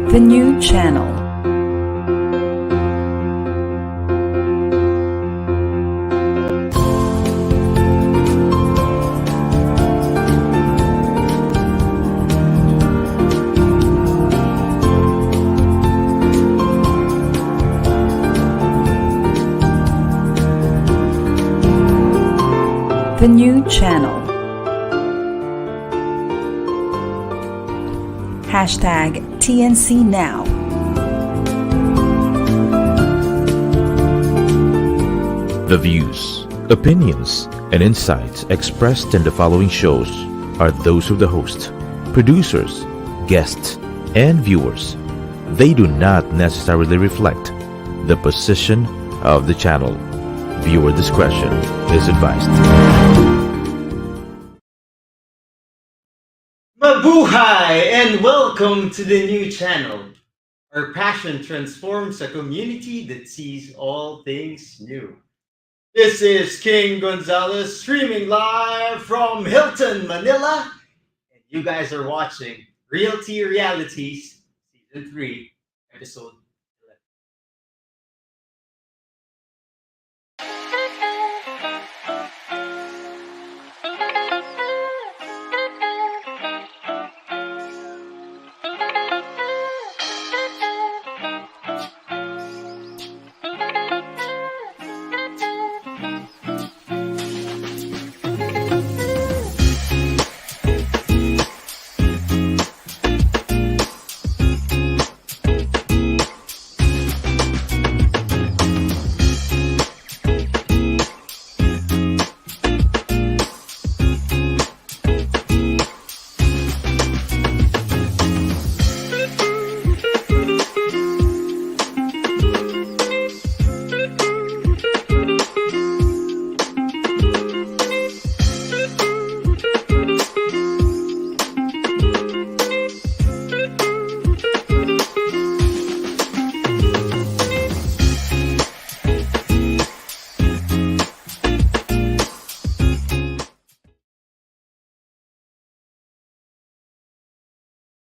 The new channel. The new channel. Hashtag TNC Now. The views, opinions, and insights expressed in the following shows are those of the host, producers, guests, and viewers. They do not necessarily reflect the position of the channel. Viewer discretion is advised. Mabuhay and welcome to the new channel. Our passion transforms a community that sees all things new. This is King Gonzalez streaming live from Hilton, Manila. And you guys are watching Realty Realities Season 3, Episode 11.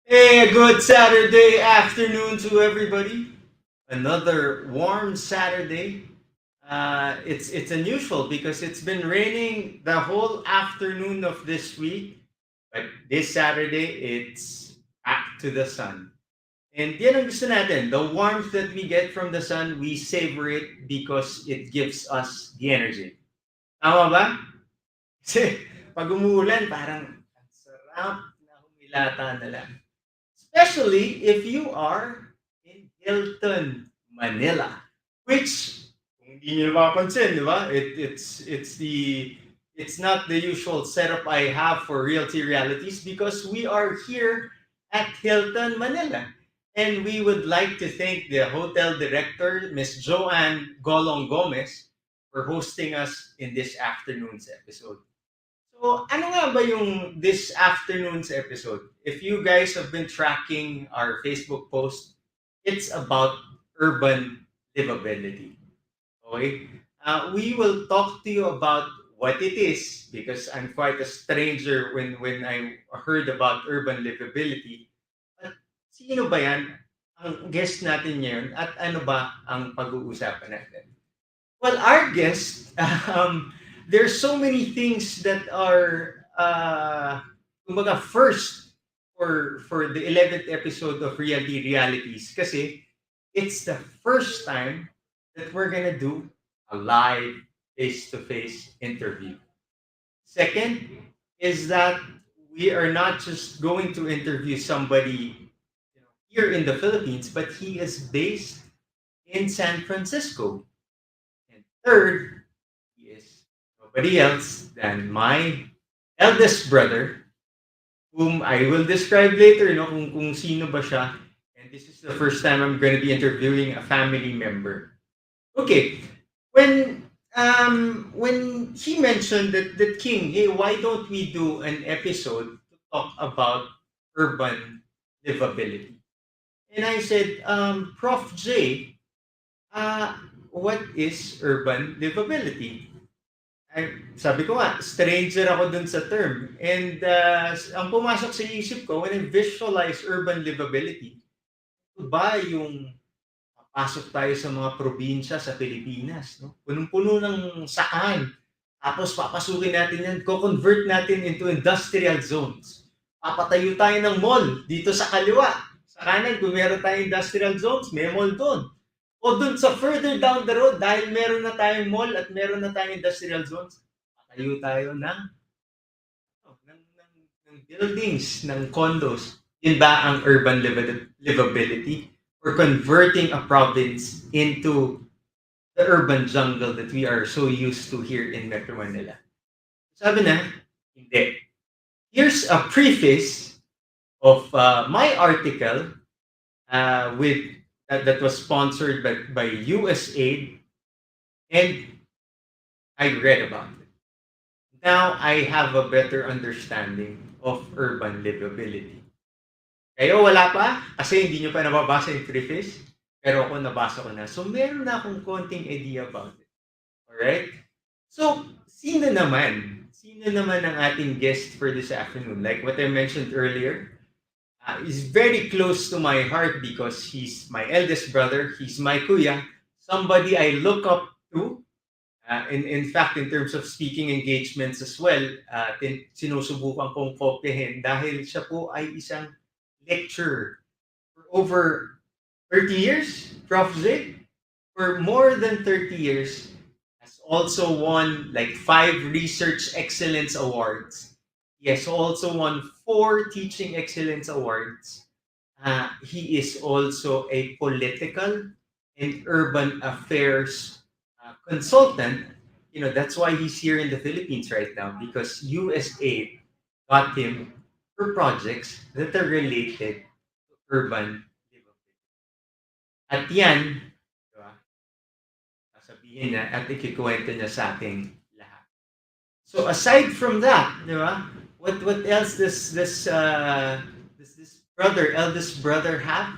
Hey, a good Saturday afternoon to everybody. Another warm Saturday. It's unusual because it's been raining the whole afternoon of this week, but this Saturday it's back to the sun. And yan ang gusto natin, the warmth that we get from the sun, we savor it because it gives us the energy. Tama ba? Kasi pag umuulan, parang ang sarap na humilata na lang. Especially if you are in Hilton, Manila, which kung hindi niyo mapapansin, di ba? It's not the usual setup I have for Realty Realities because we are here at Hilton, Manila. And we would like to thank the hotel director, Miss Joanne Golong Gomez, for hosting us in this afternoon's episode. So, ano nga ba yung this afternoon's episode? If you guys have been tracking our Facebook post, it's about urban livability. Okay? We will talk to you about what it is because I'm quite a stranger when I heard about urban livability. At sino ba yan? Ang guest natin ngayon at ano ba ang pag-uusapan natin? Well, our guest, there's so many things that are kumbaga first for the 11th episode of Realty Realities kasi it's the first time that we're gonna do a live face-to-face interview. Second is that we are not just going to interview somebody here in the Philippines, but he is based in San Francisco. And third, he is nobody else than my eldest brother, whom I will describe later, kung sino ba siya. And this is the first time I'm going to be interviewing a family member. Okay, when he mentioned that King, hey, why don't we do an episode to talk about urban livability? And I said, Prof. J, what is urban livability? Sabi ko nga, stranger ako dun sa term. And ang pumasok sa isip ko, when I visualize urban livability, ba yung papasok tayo sa mga probinsya sa Pilipinas, no? Punong-puno ng sakahan. Tapos papasukin natin yan, co-convert natin into industrial zones. Papatayo tayo ng mall dito sa kaliwa. Sa kanan, kung meron tayong industrial zones, may mall doon. O doon sa further down the road, dahil meron na tayong mall at meron na tayong industrial zones, patayo tayo ng buildings, ng condos. Yun ba ang urban livability? Or converting a province into the urban jungle that we are so used to here in Metro Manila? Sabi na, hindi. Here's a preface of my article with that was sponsored by USAID, and I read about it. Now I have a better understanding of urban livability. Kayo wala pa kasi hindi nyo pa nababasa yung preface, pero ako nabasa ko na. So meron na akong konting idea about it. Alright? So, sino naman ang ating guest for this afternoon? Like what I mentioned earlier, is very close to my heart because he's my eldest brother, he's my kuya, somebody I look up to. In fact, in terms of speaking engagements as well, sinusubukan kong kopyahin dahil siya po ay isang lecturer for over 30 years, Prof. J. For more than 30 years, has also won like 5 Research Excellence Awards. He has also won 4 Teaching Excellence Awards. He is also a political and urban affairs consultant. You know, that's why he's here in the Philippines right now, because USAID got him for projects that are related to urban livability. At yan, diba, sasabihin niya at ikikwento niya sa ating lahat. So aside from that, diba, what else does this eldest brother have?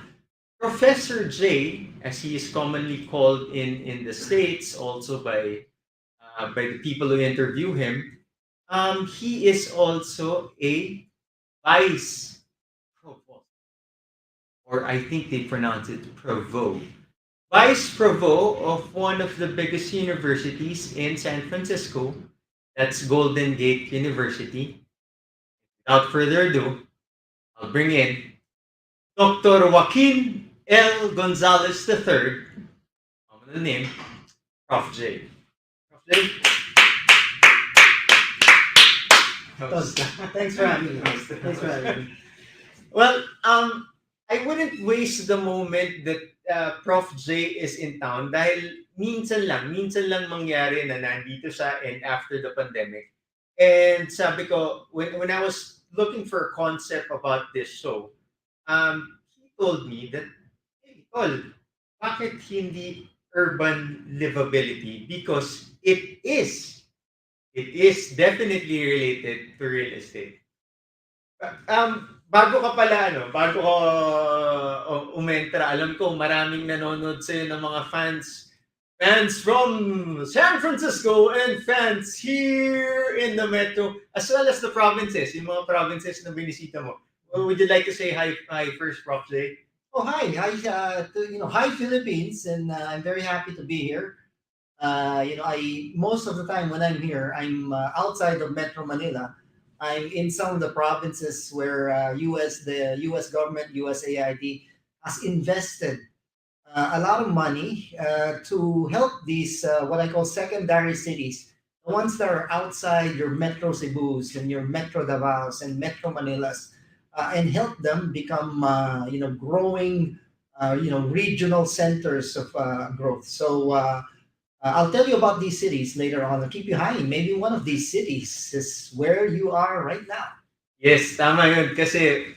Professor J, as he is commonly called in the States, also by the people who interview him, he is also a vice provost, or I think they pronounce it provost, vice provost of one of the biggest universities in San Francisco. That's Golden Gate University. Without further ado, I'll bring in Dr. Joaquin L. Gonzalez III, common name, Prof. J. Prof. J. Thanks for having me. Thanks for having me. Well, I wouldn't waste the moment that Prof. J is in town dahil minsan lang mangyari na nandito siya and after the pandemic. And sabi ko, when I was looking for a concept about this show, he told me that, hey, Tol, bakit hindi urban livability? Because it is definitely related to real estate. Bago ka umentra, alam ko maraming nanonood sa'yo ng mga fans from San Francisco and fans here in the metro, as well as the provinces, yung mga provinces na binisita mo. Would you like to say hi first, Prof. J? Oh, hi. Hi Philippines, and I'm very happy to be here. I most of the time when I'm here, I'm outside of Metro Manila. I'm in some of the provinces where the U.S. government, USAID, has invested a lot of money to help these what I call secondary cities, the ones that are outside your Metro Cebu's and your Metro Davao's and Metro Manila's, and help them become growing regional centers of growth. So I'll tell you about these cities later on. I'll keep you high. Maybe one of these cities is where you are right now. Yes, tama yun. Kasi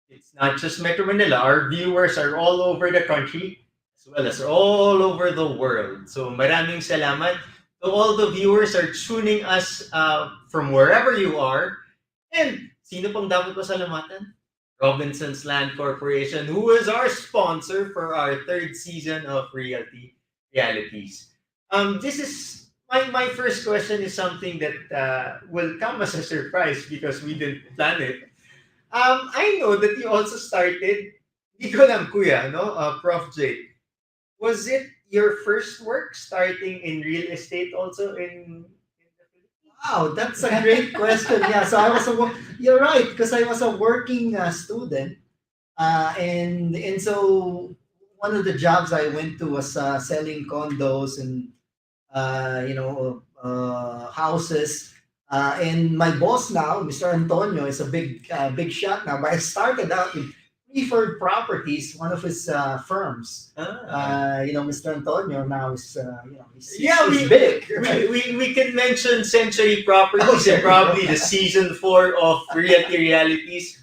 it's not just Metro Manila. Our viewers are all over the country as well as all over the world. So maraming salamat to all the viewers are tuning us from wherever you are. And sino pang dapat pasalamatan? Robinson's Land Corporation, who is our sponsor for our 3rd season of Realty Realities. This is my first question is something that will come as a surprise because we didn't plan it. I know that you also started, Ikaw lang, kuya, no? Prof. J. Was it your first work starting in real estate also in the Philippines? Wow, that's a great question. Yeah, so you're right, because I was a working student, and so one of the jobs I went to was selling condos and houses. And my boss now, Mr. Antonio, is a big shot now. But I started out in preferred properties, one of his firms. Mr. Antonio now is Yeah, he's big. Right? we can mention Century Properties and probably the season 4 of Realty Realities.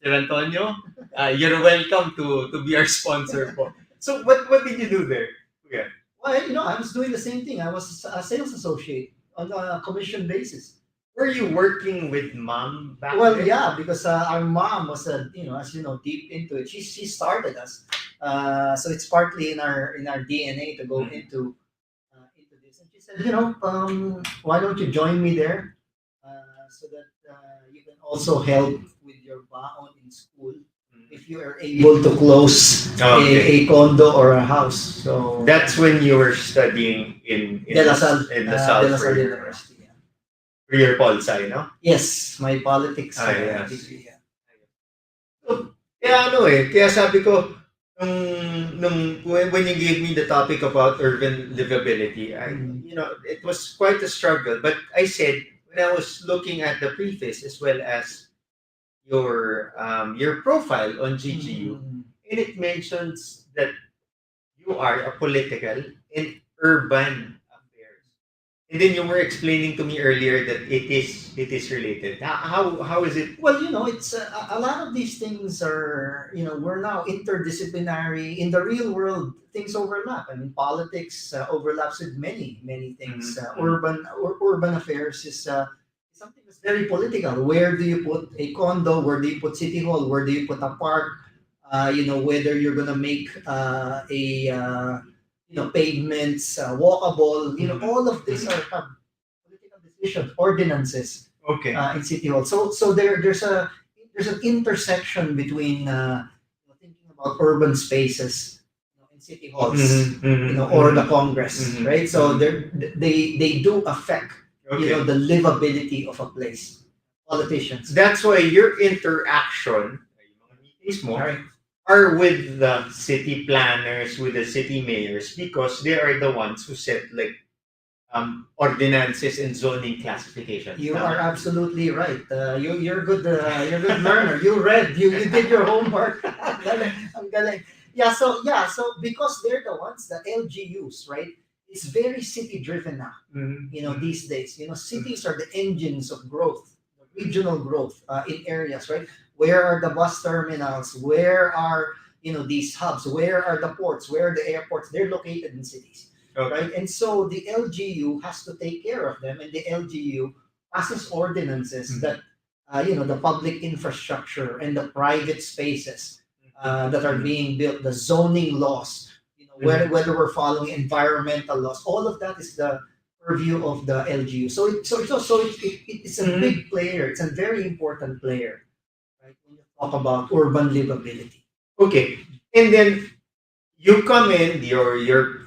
Mr. Antonio, you're welcome to be our sponsor po. So what did you do there? Yeah. Well, I was doing the same thing. I was a sales associate on a commission basis. Were you working with mom back Well, then? yeah, because our mom was as you know, deep into it. She started us, so it's partly in our DNA to go into this. And she said, why don't you join me there, so that you can also help with your baon in school if you are able to close Okay. a condo or a house. So That's when you were studying in De La Salle, in the South De La Salle for University. Yeah. your pol sci, no? Yes, my politics Yes. degree. Yeah. So, kaya sabi ko, when you gave me the topic about urban livability, it was quite a struggle. But I said, when I was looking at the preface as well as your profile on GGU, Mm. and it mentions that you are a political and urban affairs. And then you were explaining to me earlier that it is related. How is it? Well, it's a lot of these things are, we're now interdisciplinary. In the real world, things overlap. I mean, politics overlaps with many things. Mhm. Urban affairs is something that's very political. Where do you put a condo? Where do you put city hall? Where do you put a park? Whether you're gonna make pavements walkable. All of these are political decisions, ordinances Okay. in city hall. So there's an intersection between thinking about urban spaces in city halls, or the Congress, Mhm. right? So they do affect Okay. the livability of a place. Politicians, That's why your interaction, yung mga meetings mo, right? are with the city planners, with the city mayors, because they are the ones who set ordinances and zoning classifications. You Tama? are absolutely right. You're good. You're a good learner. You did your homework. Ang galing, ang galing. So because they're the ones, the LGUs, right? It's very city driven now. Mhm. These days, cities are the engines of growth, regional growth in areas, right? Where are the bus terminals? Where are these hubs? Where are the ports? Where are the airports? They're located in cities, Okay. right? And so the LGU has to take care of them, and the LGU passes ordinances that the public infrastructure and the private spaces that are being built, the zoning laws, whether we're following environmental laws, all of that is the purview of the LGU. It's a big player. It's a very important player, right? When you talk about urban livability. Okay. And then you come in, you're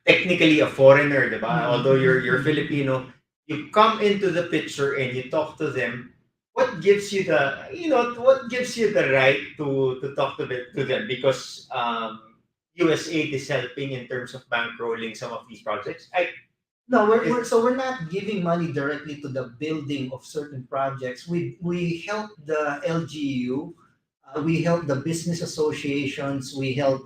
technically a foreigner, diba? Mhm. Although you're Filipino, you come into the picture and you talk to them. What gives you the right to talk to them? Because USAID is helping in terms of bankrolling some of these projects. No, we're not giving money directly to the building of certain projects. We help the LGU, we help the business associations, we help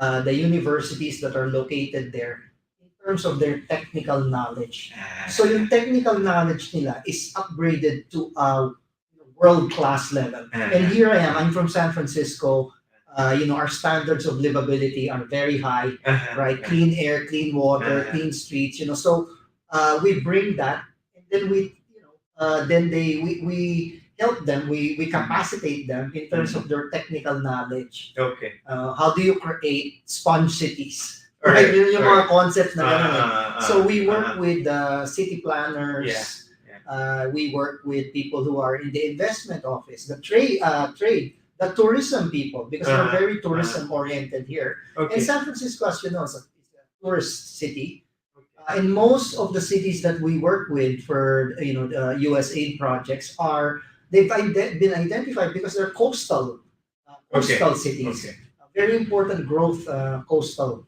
the universities that are located there in terms of their technical knowledge. So yung technical knowledge nila is upgraded to a world class level. And here I am. I'm from San Francisco. Our standards of livability are very high, right? Clean air, clean water, clean streets. So we bring that, and then we help them. We capacitate them in terms of their technical knowledge. Okay. How do you create sponge cities? Alright, Right? Yun yung mga alright. concepts na ganun eh. So we work with city planners. Yeah. We work with people who are in the investment office, the trade, the tourism people, because we're very tourism oriented here. And Okay. San Francisco, as you know, is a tourist city. In most of the cities that we work with for the USAID projects been identified because they're coastal cities. Okay. Very important growth coastal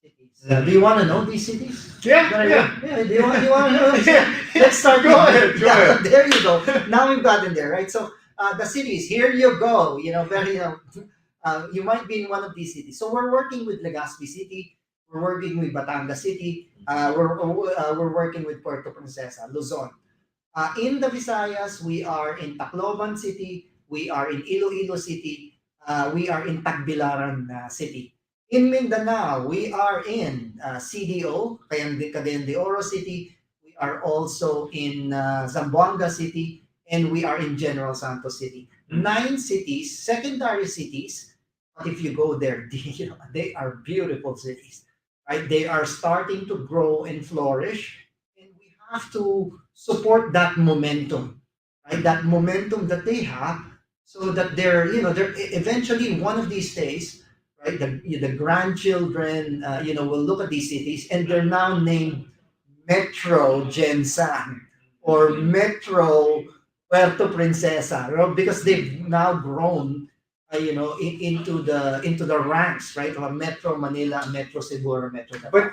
cities. Do you want to know these cities? Yeah. Yeah. Do you want to know? Yeah. Let's start. Go ahead. Go ahead. There you go. Now we've gotten there, right? So the cities. Here you go. Very. You might be in one of these cities. So we're working with Legazpi City. We're working with Batangas City. We're working with Puerto Princesa, Luzon. In the Visayas, we are in Tacloban City. We are in Iloilo City. We are in Tagbilaran City. In Mindanao, we are in CDO, Cagayan de Oro City. We are also in Zamboanga City, and we are in General Santos City. 9 cities, secondary cities. But if you go there, they are beautiful cities, right? They are starting to grow and flourish, and we have to support that momentum, right? That momentum that they have, so that they're eventually one of these days, right? The grandchildren, will look at these cities, and they're now named Metro Gensan or Metro Puerto Princesa, because they've now grown, into the ranks, right, of Metro Manila, Metro Cebu, or Metro Davao. But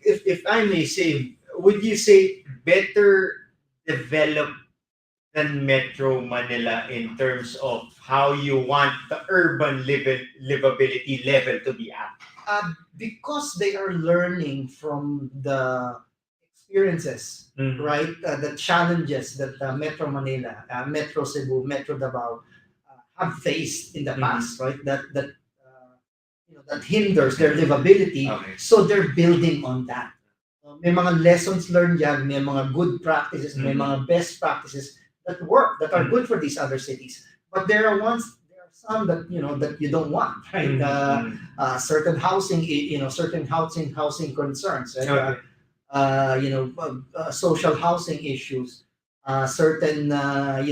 if I may say, would you say better developed than Metro Manila in terms of how you want the urban livability level to be at? Because they are learning from the experiences, right? The challenges that Metro Manila, Metro Cebu, Metro Davao have faced in the past, right? That hinders their livability. Okay. So they're building on that. May mga lessons learned yan, may mga good practices, may mga best practices that work, that are good for these other cities. But there are some that that you don't want, right? Certain housing, certain housing concerns, right? Okay. Social housing issues, certain if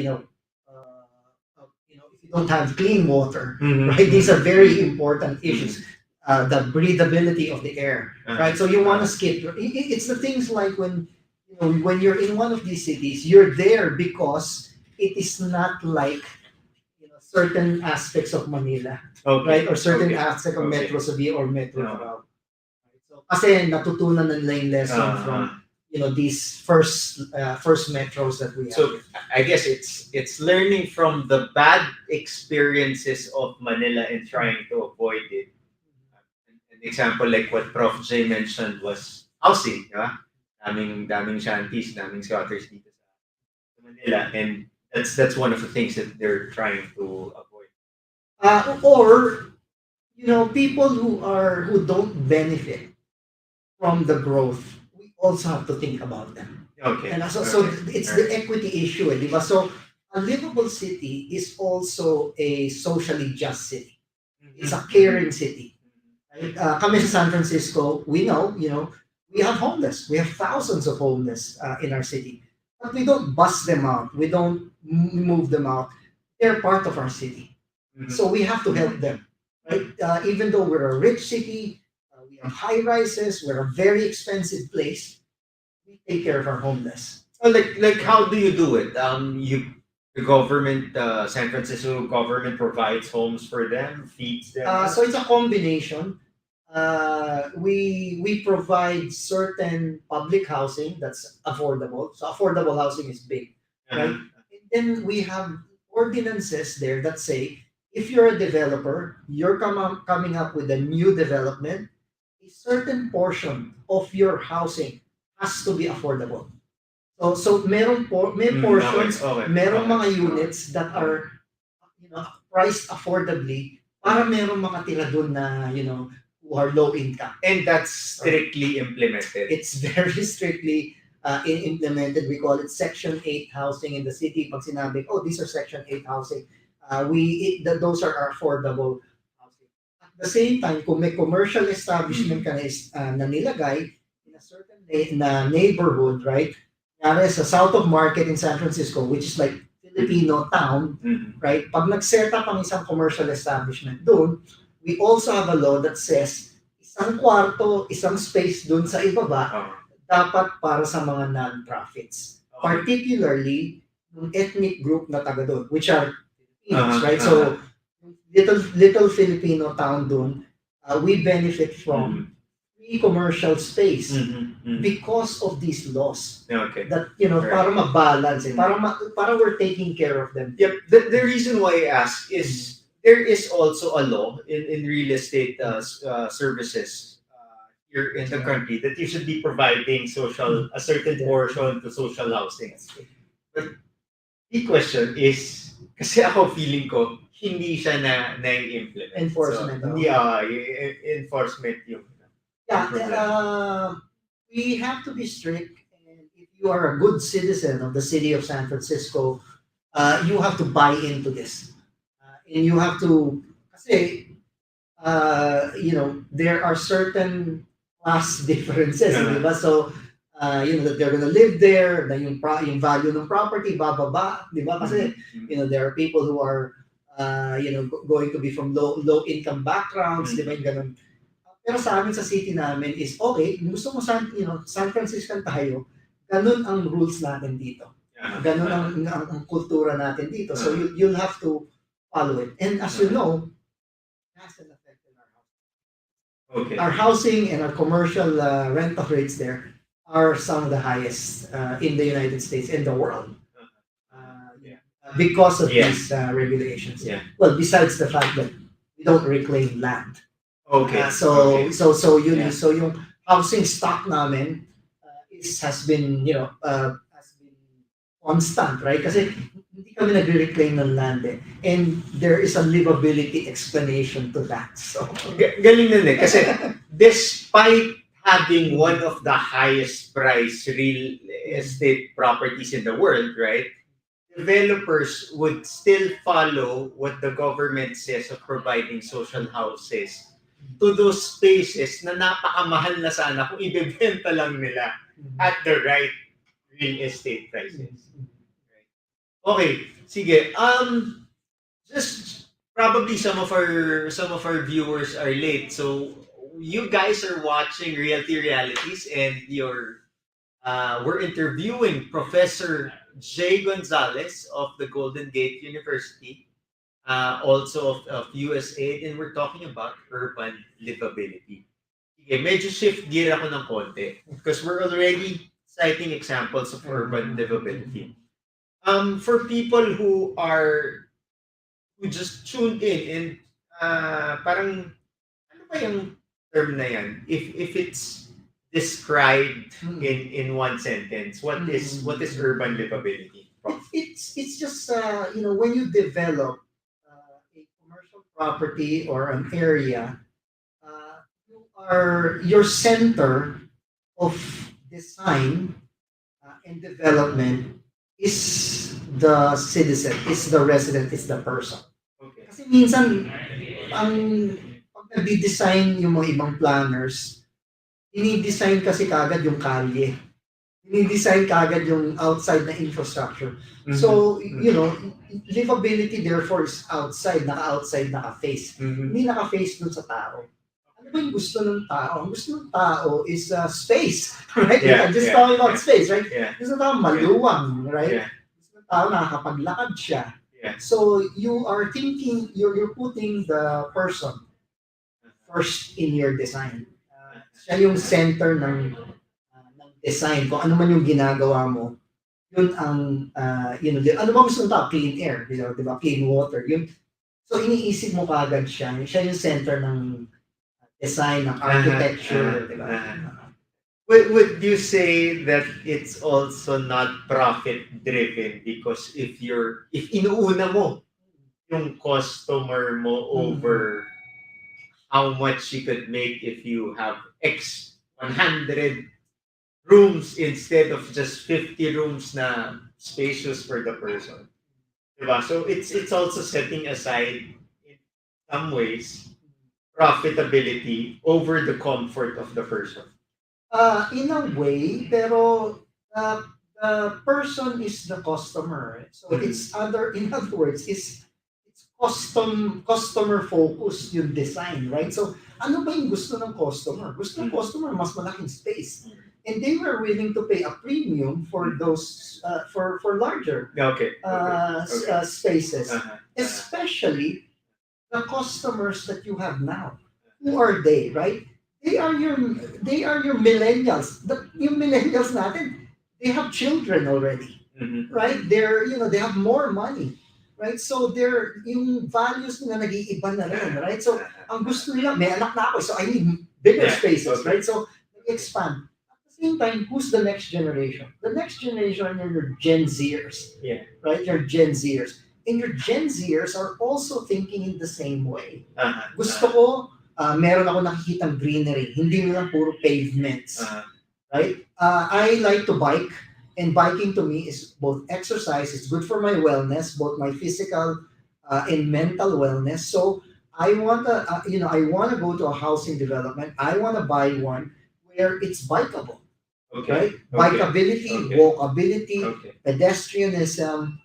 you don't have clean water, right? These are very important issues. The breathability of the air, right? So you want to skip. It's the things like when you're in one of these cities, you're there because it is not like certain aspects of Manila, right? Or certain aspects of Metro Cebu or Metro Davao. So kasi natutunan na nila yung lesson from these first metros that we have. So I guess it's learning from the bad experiences of Manila and trying to avoid it. An example like what Prof. J mentioned was housing, di ba? Daming shanties, daming squatters dito sa Manila, and that's one of the things that they're trying to avoid. Or people who don't benefit from the growth, we also have to think about them. Okay. And so it's the equity issue, di ba? So a livable city is also a socially just city. It's a caring city. Right? Kami sa San Francisco, we know, we have homeless. We have thousands of homeless in our city. But we don't bust them out. We don't move them out. They're part of our city. So we have to help them. Right? Even though we're a rich city, we have high rises, we're a very expensive place, we take care of our homeless. Oh, like how do you do it? The government, San Francisco government provides homes for them, feeds them. So it's a combination. We provide certain public housing that's affordable. So affordable housing is big, right? And then we have ordinances there that say if you're a developer, you're coming up with a new development, a certain portion of your housing has to be affordable. So may portions, merong mga units that are priced affordably para merong makatira doon na who are low income. And that's strictly implemented. It's very strictly implemented. We call it Section 8 housing in the city. Pag sinabi, these are Section 8 housing, those are affordable housing. At the same time, kung may commercial establishment ka na nilagay in a certain neighborhood, right? Sa south of Market in San Francisco, which is like Filipino town, Mhm. right? Pag nag-set up ang isang commercial establishment doon, we also have a law that says isang kwarto, isang space doon sa ibaba Oh. dapat para sa mga non-profits. Particularly yung ethnic group na taga doon, which are Filipinos, right? So, little Filipino town doon, we benefit from free commercial space because of these laws. Okay. That, para ma-balance, para we're taking care of them. Yep. The reason why I ask is there is also a law in real estate services here in the country that you should be providing a certain portion to social housing. But the question is, kasi ako feeling ko, hindi siya na-implement. Enforcement. So, hindi, enforcement yung we have to be strict, and if you are a good citizen of the city of San Francisco, you have to buy into this. And you have to, kasi, there are certain class differences, di ba? So, that they're gonna live there, na yung value ng property, bababa, di ba? Kasi, there are people who are, going to be from low income backgrounds, di ba? Yung ganun. Pero sa amin, sa city namin is, okay, gusto mo San Franciscan tayo, ganun ang rules natin dito. Ganun ang kultura natin dito. So you'll have to follow it. And as you know, it has an effect in our housing. Okay. Our housing and our commercial rental rates there are some of the highest in the United States and the world. Because of these regulations. Yeah. Well, besides the fact that we don't reclaim land. Okay. So yung housing stock namin has been constant, right? Kasi hindi kami nagre-reclaim ng land eh. And there is a livability explanation to that. So galing nun eh. Kasi despite having one of the highest price real estate properties in the world, right? Developers would still follow what the government says of providing social houses to those spaces na napakamahal na sana kung ibebenta lang nila at the right real estate prices. Okay, sige. Just probably some of our viewers are late, so you guys are watching Realty Realities, and we're interviewing Professor J. Gonzalez of the Golden Gate University, also of USAID, and we're talking about urban livability. Okay, medyo shift gear ako ng konti because we're already citing examples of urban livability. For people who just tuned in and parang ano ba yung term na yan? If it's described in one sentence, what is urban livability? it's just when you develop a commercial property or an area, your center of design and development is the citizen, is the resident, is the person. Okay. Kasi minsan, pag nag-design yung mga ibang planners, ini-design kasi kagad yung kalye. Ini-design kagad yung outside na infrastructure. So, livability therefore is outside, naka-face. Hindi naka-face dun sa tao. Ano ba yung gusto ng tao? Ang gusto ng tao is space, right? Yeah, Just talking about space, right? Yeah. Gusto ng tao maluwang, right? Yeah. Gusto ng tao nakakapaglakad siya. Yeah. So you are thinking, you're putting the person first in your design. Siya yung center ng design. Kung ano man yung ginagawa mo, yun ang, ano ba gusto ng tao? Clean air, di ba? Clean water. So iniisip mo kagad siya. Siya yung center ng design, ng architecture, di ba? Would you say that it's also not profit driven because if inuuna mo yung customer mo over how much you could make if you have X 100 rooms instead of just 50 rooms na spacious for the person. Diba? So it's also setting aside in some ways profitability over the comfort of the person. In a way, pero the person is the customer. So it's in other words, it's customer focused yung design, right? So ano ba yung gusto ng customer? Gusto ng customer mas malaking space. And they were willing to pay a premium for those for larger spaces, especially the customers that you have now. Who are they, right? They are your millennials. Yung millennials natin, they have children already, right? They have more money, right? So yung values nila nag-iiba na rin, right? So ang gusto nila, may anak na ako, so I need bigger spaces, right? So expand. At the same time, who's the next generation? The next generation are your Gen Zers, right? Your Gen Zers. And your Gen Zers are also thinking in the same way. Gusto ko, meron ako nakikitang greenery, hindi lang puro pavements, right? I like to bike, and biking to me is both exercise, it's good for my wellness, both my physical and mental wellness. So I want to go to a housing development. I want to buy one where it's bikeable, right? Bikeability, walkability, pedestrianism.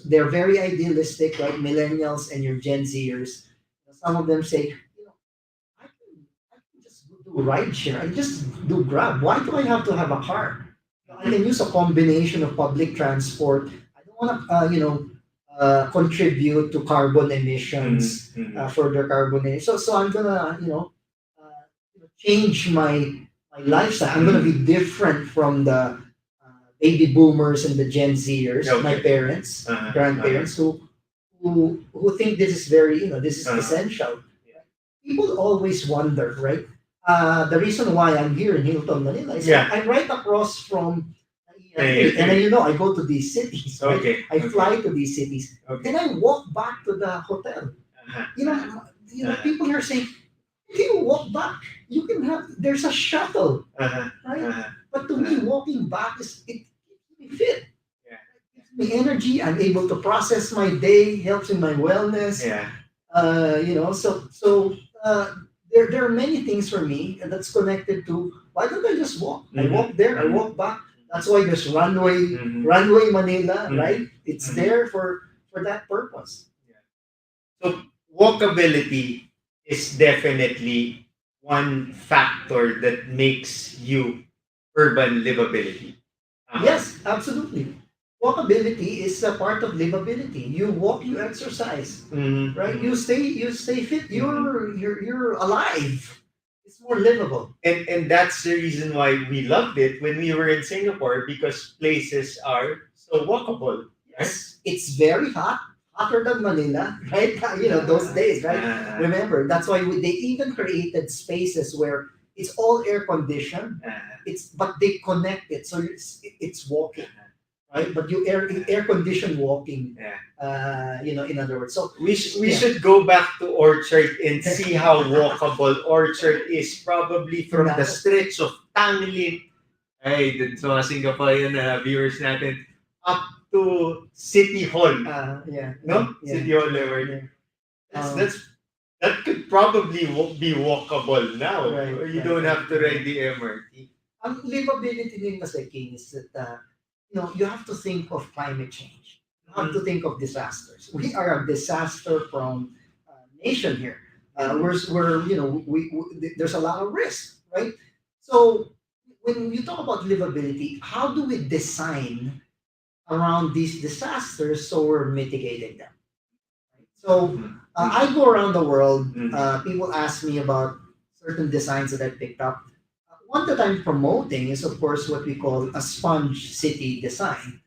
They're very idealistic, right? Millennials and your Gen Zers. Some of them say, I can just do rideshare. I just do Grab. Why do I have to have a car? I can use a combination of public transport. I don't want to, contribute to carbon emissions, further carbon emissions. So I'm gonna, change my lifestyle. I'm gonna be different from the baby boomers and the Gen Zers, my parents, grandparents, who think this is this is essential. People always wonder, right? The reason why I'm here in Hilton, Manila is I'm right across from E35, and I go to these cities. Right? I fly to these cities, then I walk back to the hotel. People are saying, if you walk back, you can there's a shuttle, right? But to me, walking back it keeps me fit. Me energy. I'm able to process my day. Helps in my wellness. There are many things for me that's connected to why don't I just walk? I walk there. I walk back. That's why there's runway Manila, right? It's there for that purpose. So walkability is definitely one factor that makes you urban livability. Yes, absolutely. Walkability is a part of livability. You walk, you exercise, right? You stay fit. You're alive. It's more livable. And that's the reason why we loved it when we were in Singapore, because places are so walkable. Yes, it's very hot, hotter than Manila, right? Those days, right? Remember, that's why they even created spaces where it's all air conditioned. But they connect it, so it's walking. Right, but you air conditioned walking. In other words, so we should go back to Orchard and see how walkable Orchard is. Probably from the stretch of Tanglin, dun sa mga Singaporean viewers natin, up to City Hall. City Hall level. That could probably be walkable now. Right, you don't have to ride the MRT. Ang livability din kasi, King, is that you have to think of climate change. You have to think of disasters. We are a disaster-prone nation here. There's a lot of risk, right? So when you talk about livability, how do we design around these disasters so we're mitigating them? Right? So I go around the world. People ask me about certain designs that I picked up. One that I'm promoting is, of course, what we call a sponge city design,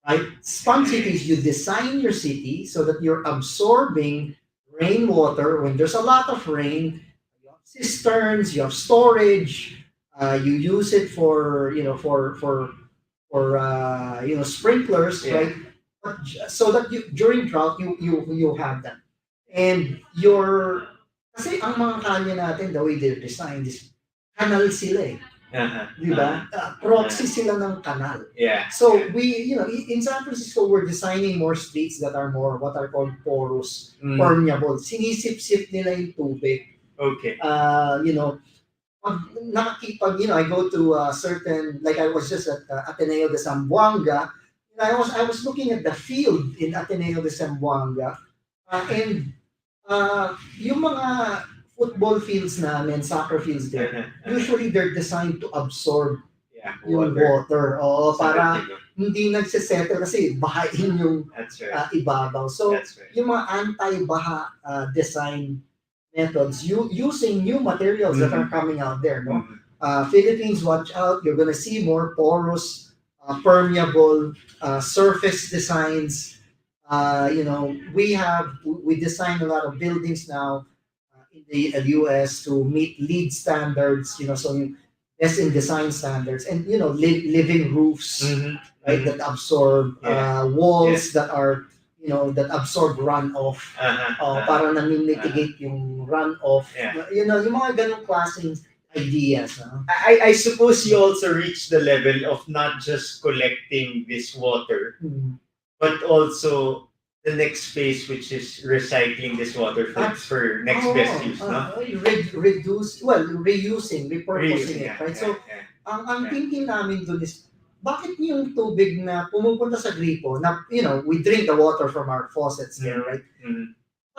right? Sponge cities, you design your city so that you're absorbing rainwater. When there's a lot of rain, you have cisterns, you have storage, you use it for sprinklers, right? But so that during drought, you have them. And kasi ang mga kalye natin, the way they're designed is kanal sila eh. Diba? Proxy sila ng kanal. So we, in San Francisco, we're designing more streets that are more what are called porous, permeable. Sinisip-sip nila yung tubig. I go to certain, like I was just at Ateneo de Zamboanga. I was looking at the field in Ateneo de Zamboanga, and yung mga football fields namin, soccer fields there, usually they're designed to absorb yung water. Oo, para hindi nagsisettle kasi bahain yung That's right. ibabaw. So, That's right. yung mga anti-baha design methods, using new materials that are coming out there, no? Philippines, watch out. You're gonna see more porous, permeable surface designs. We design a lot of buildings now in the US to meet LEED standards. So best in design standards, and living roofs, right, that absorb walls that are that absorb runoff, para nami-mitigate yung runoff. Yung mga ganong klaseng ideas. I suppose you also reach the level of not just collecting this water, but also the next phase, which is recycling this water for next best use, no? Reusing, repurposing it, right? So, ang thinking namin dun is, bakit yung tubig na pumupunta sa gripo, na, we drink the water from our faucets there, right?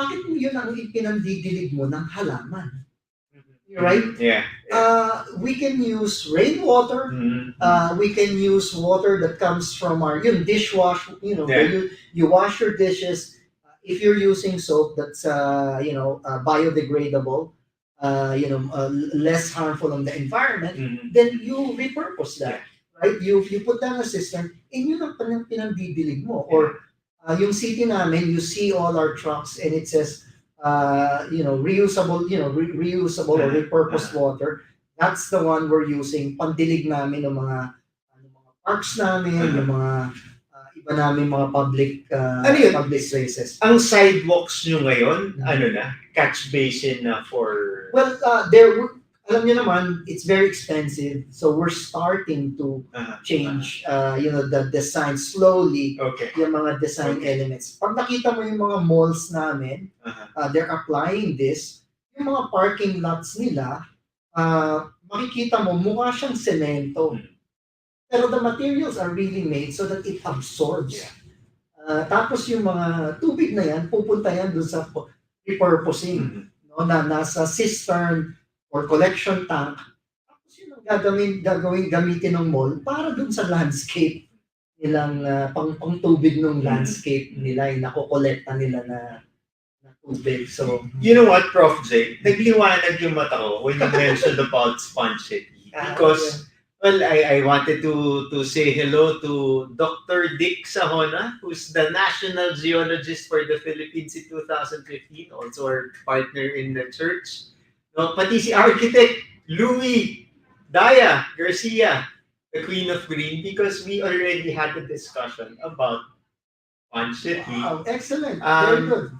Bakit yun ang ipinandidilig mo ng halaman? Right? Yeah. We can use rainwater. We can use water that comes from our dishwash. You wash your dishes. If you're using soap that's biodegradable, less harmful on the environment, then you repurpose that. Right? You put that in a cistern, and yun ang pinandidilig mo. Or yung city namin, you see all our trucks, and it says reusable, reusable or repurposed water. That's the one we're using. Pandilig namin ng mga parks namin, yung mga iba namin mga public spaces. Ang sidewalks nyo ngayon, catch basin na for... Well, alam nyo naman, it's very expensive. So we're starting to change, the design slowly. Okay. Yung mga design elements. Pag nakita mo yung mga malls namin, they're applying this. Yung mga parking lots nila, makikita mo, mukha siyang semento. Pero the materials are really made so that it absorbs. Tapos yung mga tubig na yan, pupunta yan dun sa repurposing. Na nasa cistern, or collection tank, tapos yun ang gamitin ng mall para dun sa landscape nilang pang-tubig ng landscape nila, yung nakokolekta nila na tubig. So, you know what, Prof. J? Nagliwanag yung mata ko when you mentioned about Sponge City. Because, I wanted to say hello to Dr. Dick Sahona, who's the National Geologist for the Philippines in 2015, also our partner in the church. No, pati si Architect Louis Daya Garcia, the Queen of Green, because we already had a discussion about Sponge City. Wow, excellent. Very good.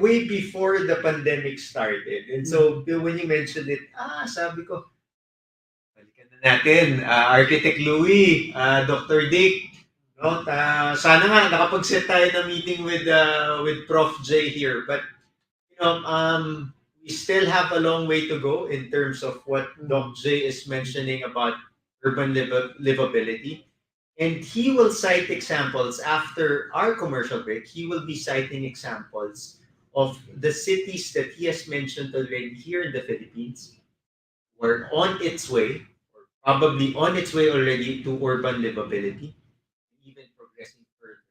Way before the pandemic started. And so, when you mentioned it, sabi ko, balikan na natin. Architect Louis, Dr. Dick, no? Sana nga, nakapag-set tayo na meeting with Prof. J here. But, we still have a long way to go in terms of what Doc J is mentioning about urban livability. And he will cite examples after our commercial break. He will be citing examples of the cities that he has mentioned already here in the Philippines were on its way, or probably on its way already to urban livability, even progressing further.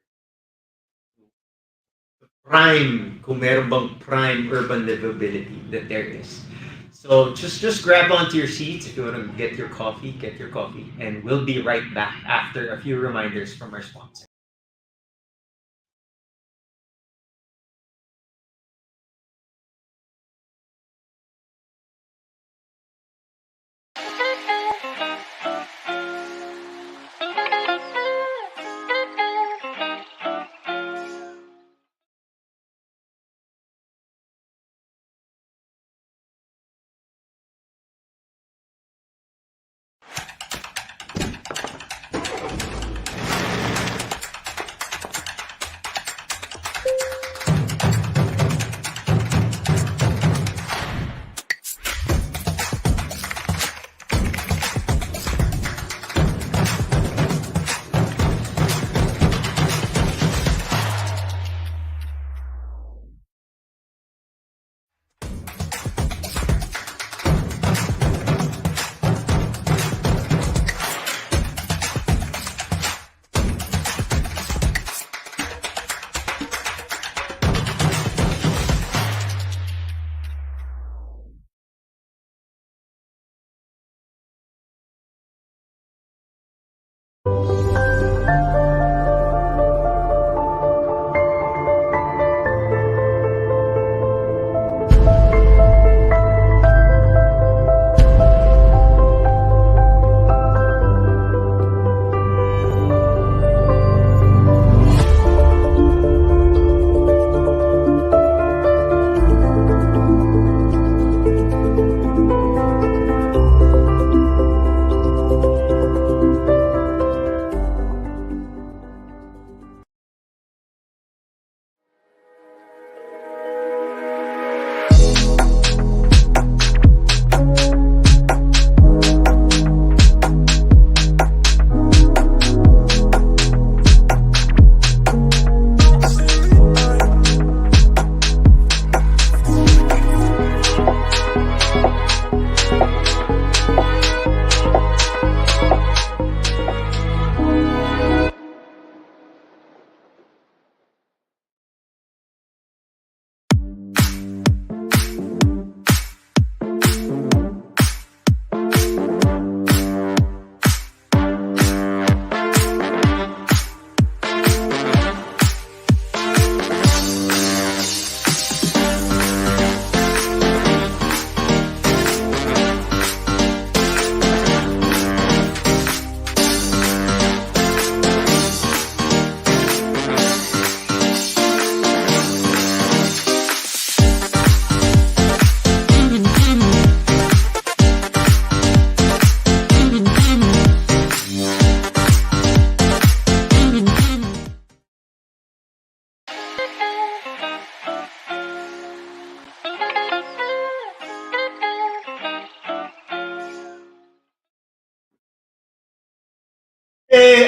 Prime, kung meron bang prime urban livability that there is. So just grab onto your seats if you want to get your coffee, and we'll be right back after a few reminders from our sponsor.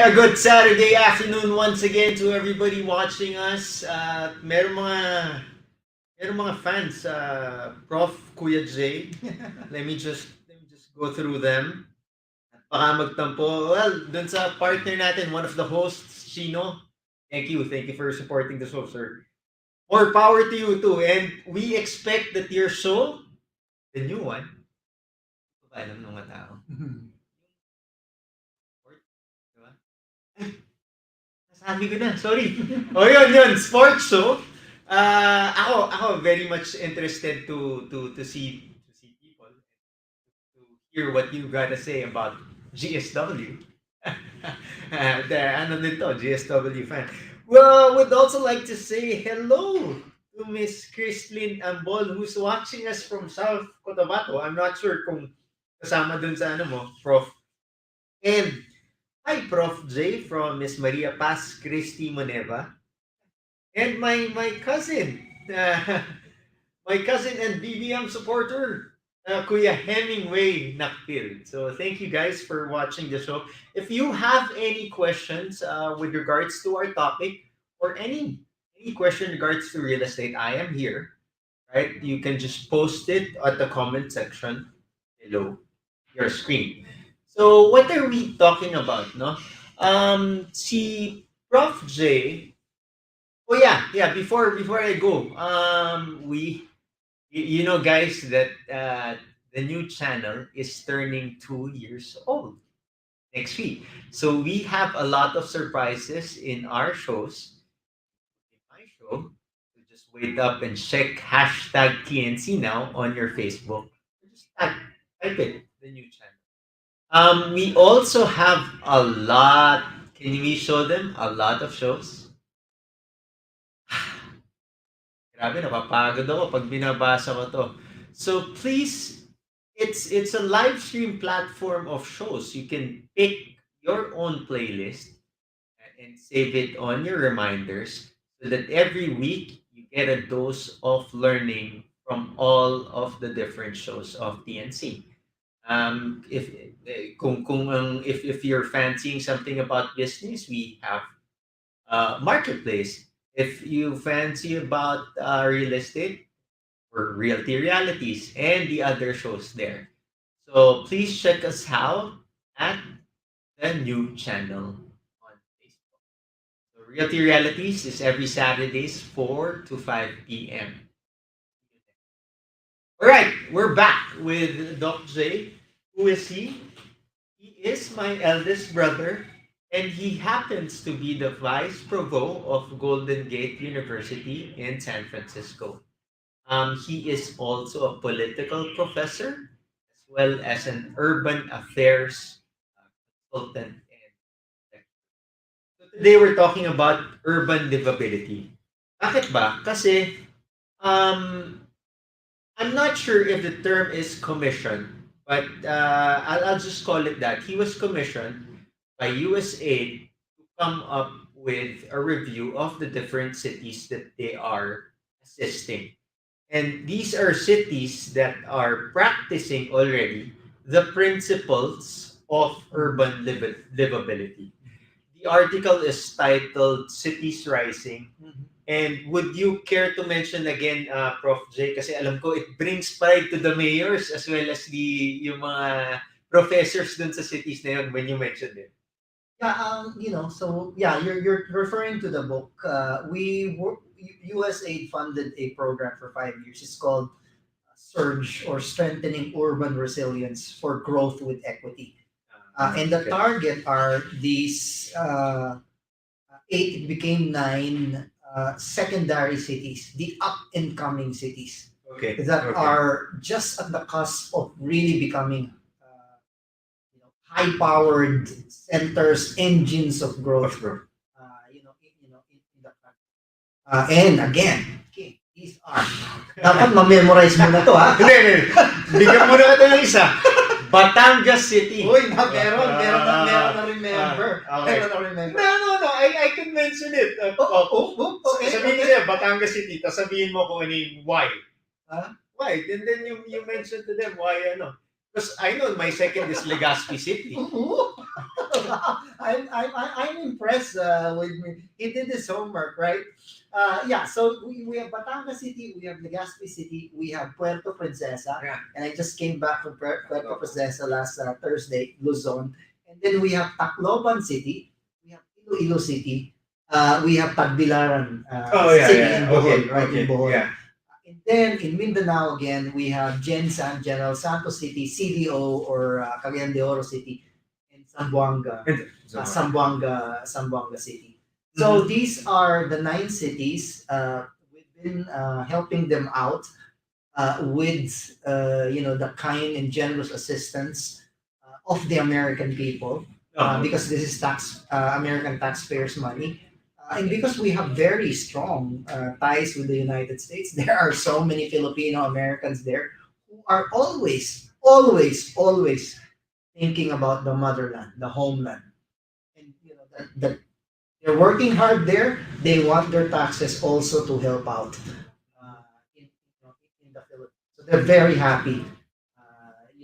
A good Saturday afternoon once again to everybody watching us. Merong mga fans, Prof. Kuya J. Let me just go through them. At baka magtampo. Well, dun sa partner natin, one of the hosts, Chino. Thank you for supporting the show, sir. More power to you too. And we expect that your show, the new one, hindi ko ba alam ng mga tao. Diba? Nasabi ko na, sorry. Yun, sports show. Ako very much interested to see people, to hear what you gotta say about GSW. Ano din to, GSW fan. Well, would also like to say hello to Miss Christine Ambol, who's watching us from South Cotabato. I'm not sure kung kasama dun sa ano mo, Prof. And hi, Prof. J from Miss Maria Paz Christy Moneva. And my cousin, my cousin and BBM supporter, Kuya Hemingway Nakpil. So thank you guys for watching the show. If you have any questions with regards to our topic or any question in regards to real estate, I am here. Right? You can just post it at the comment section below your screen. So what are we talking about, no? Si Prof. J. Oh yeah. Before I go, you know, guys, that the new channel is turning 2 years old next week. So we have a lot of surprises in our shows. In my show, so just wait up and check hashtag TNC now on your Facebook. Just type it, the new channel. We also have a lot. Can we show them a lot of shows? Grabe, napapagod ako pag binabasa ko to. So please, it's a live stream platform of shows. You can pick your own playlist and save it on your reminders so that every week you get a dose of learning from all of the different shows of TNC. If you're fancying something about business, we have Marketplace. If you fancy about real estate, or Realty Realities and the other shows there. So please check us out at the new channel on Facebook. So Realty Realities is every Saturdays 4 to 5 p.m. All right, we're back with Doc J. Who is he? He is my eldest brother, and he happens to be the vice provost of Golden Gate University in San Francisco. He is also a political professor as well as an urban affairs consultant and lecturer. So today we're talking about urban livability. Bakit ba? Kasi um, I'm not sure if the term is commission, but I'll just call it that. He was commissioned by USAID to come up with a review of the different cities that they are assisting. And these are cities that are practicing already the principles of urban livability. The article is titled Cities Rising. And would you care to mention again, Prof. J? Kasi alam ko it brings pride to the mayors as well as yung mga professors dun sa cities na yun when you mentioned it. Yeah, you're referring to the book. USAID funded a program for 5 years. It's called Surge, or Strengthening Urban Resilience for Growth with Equity. And the Okay. target are these eight, it became nine secondary cities, the up and coming cities Okay. that Okay. are just at the cusp of really becoming high powered centers, engines of growth. Of course. In the country. And again, okay, these are dapat ma-memorize mo na to, ha? Hindi. Bigyan mo na kita ng isa. Batangas City. Uy, meron na remember. Okay. Meron na remember. No. I can mention it. Okay. Sabihin ko sa'yo, Batangas City, tapos sabihin mo kung ano yung why. Huh? Why? And then you mention to them why ano. Because I know my second is Legazpi City. Ooh. I'm impressed with me. He did his homework, right? Yeah, so we have Batangas City, we have Legazpi City, we have Puerto Princesa, Yeah. and I just came back from Puerto Princesa last Thursday, Luzon. And then we have Tacloban City, we have Iloilo City, we have Tagbilaran City in Bohol, right? In Bohol. Yeah. And then in Mindanao again, we have Gensan, General Santos City, CDO or Cagayan de Oro City, and Zamboanga, Zamboanga City. So these are the 9 cities. We've been helping them out with the kind and generous assistance of the American people because this is American taxpayers' money. And because we have very strong ties with the United States, there are so many Filipino Americans there who are always, always, always thinking about the motherland, the homeland, and that they're working hard there. They want their taxes also to help out in the Philippines. So they're very happy,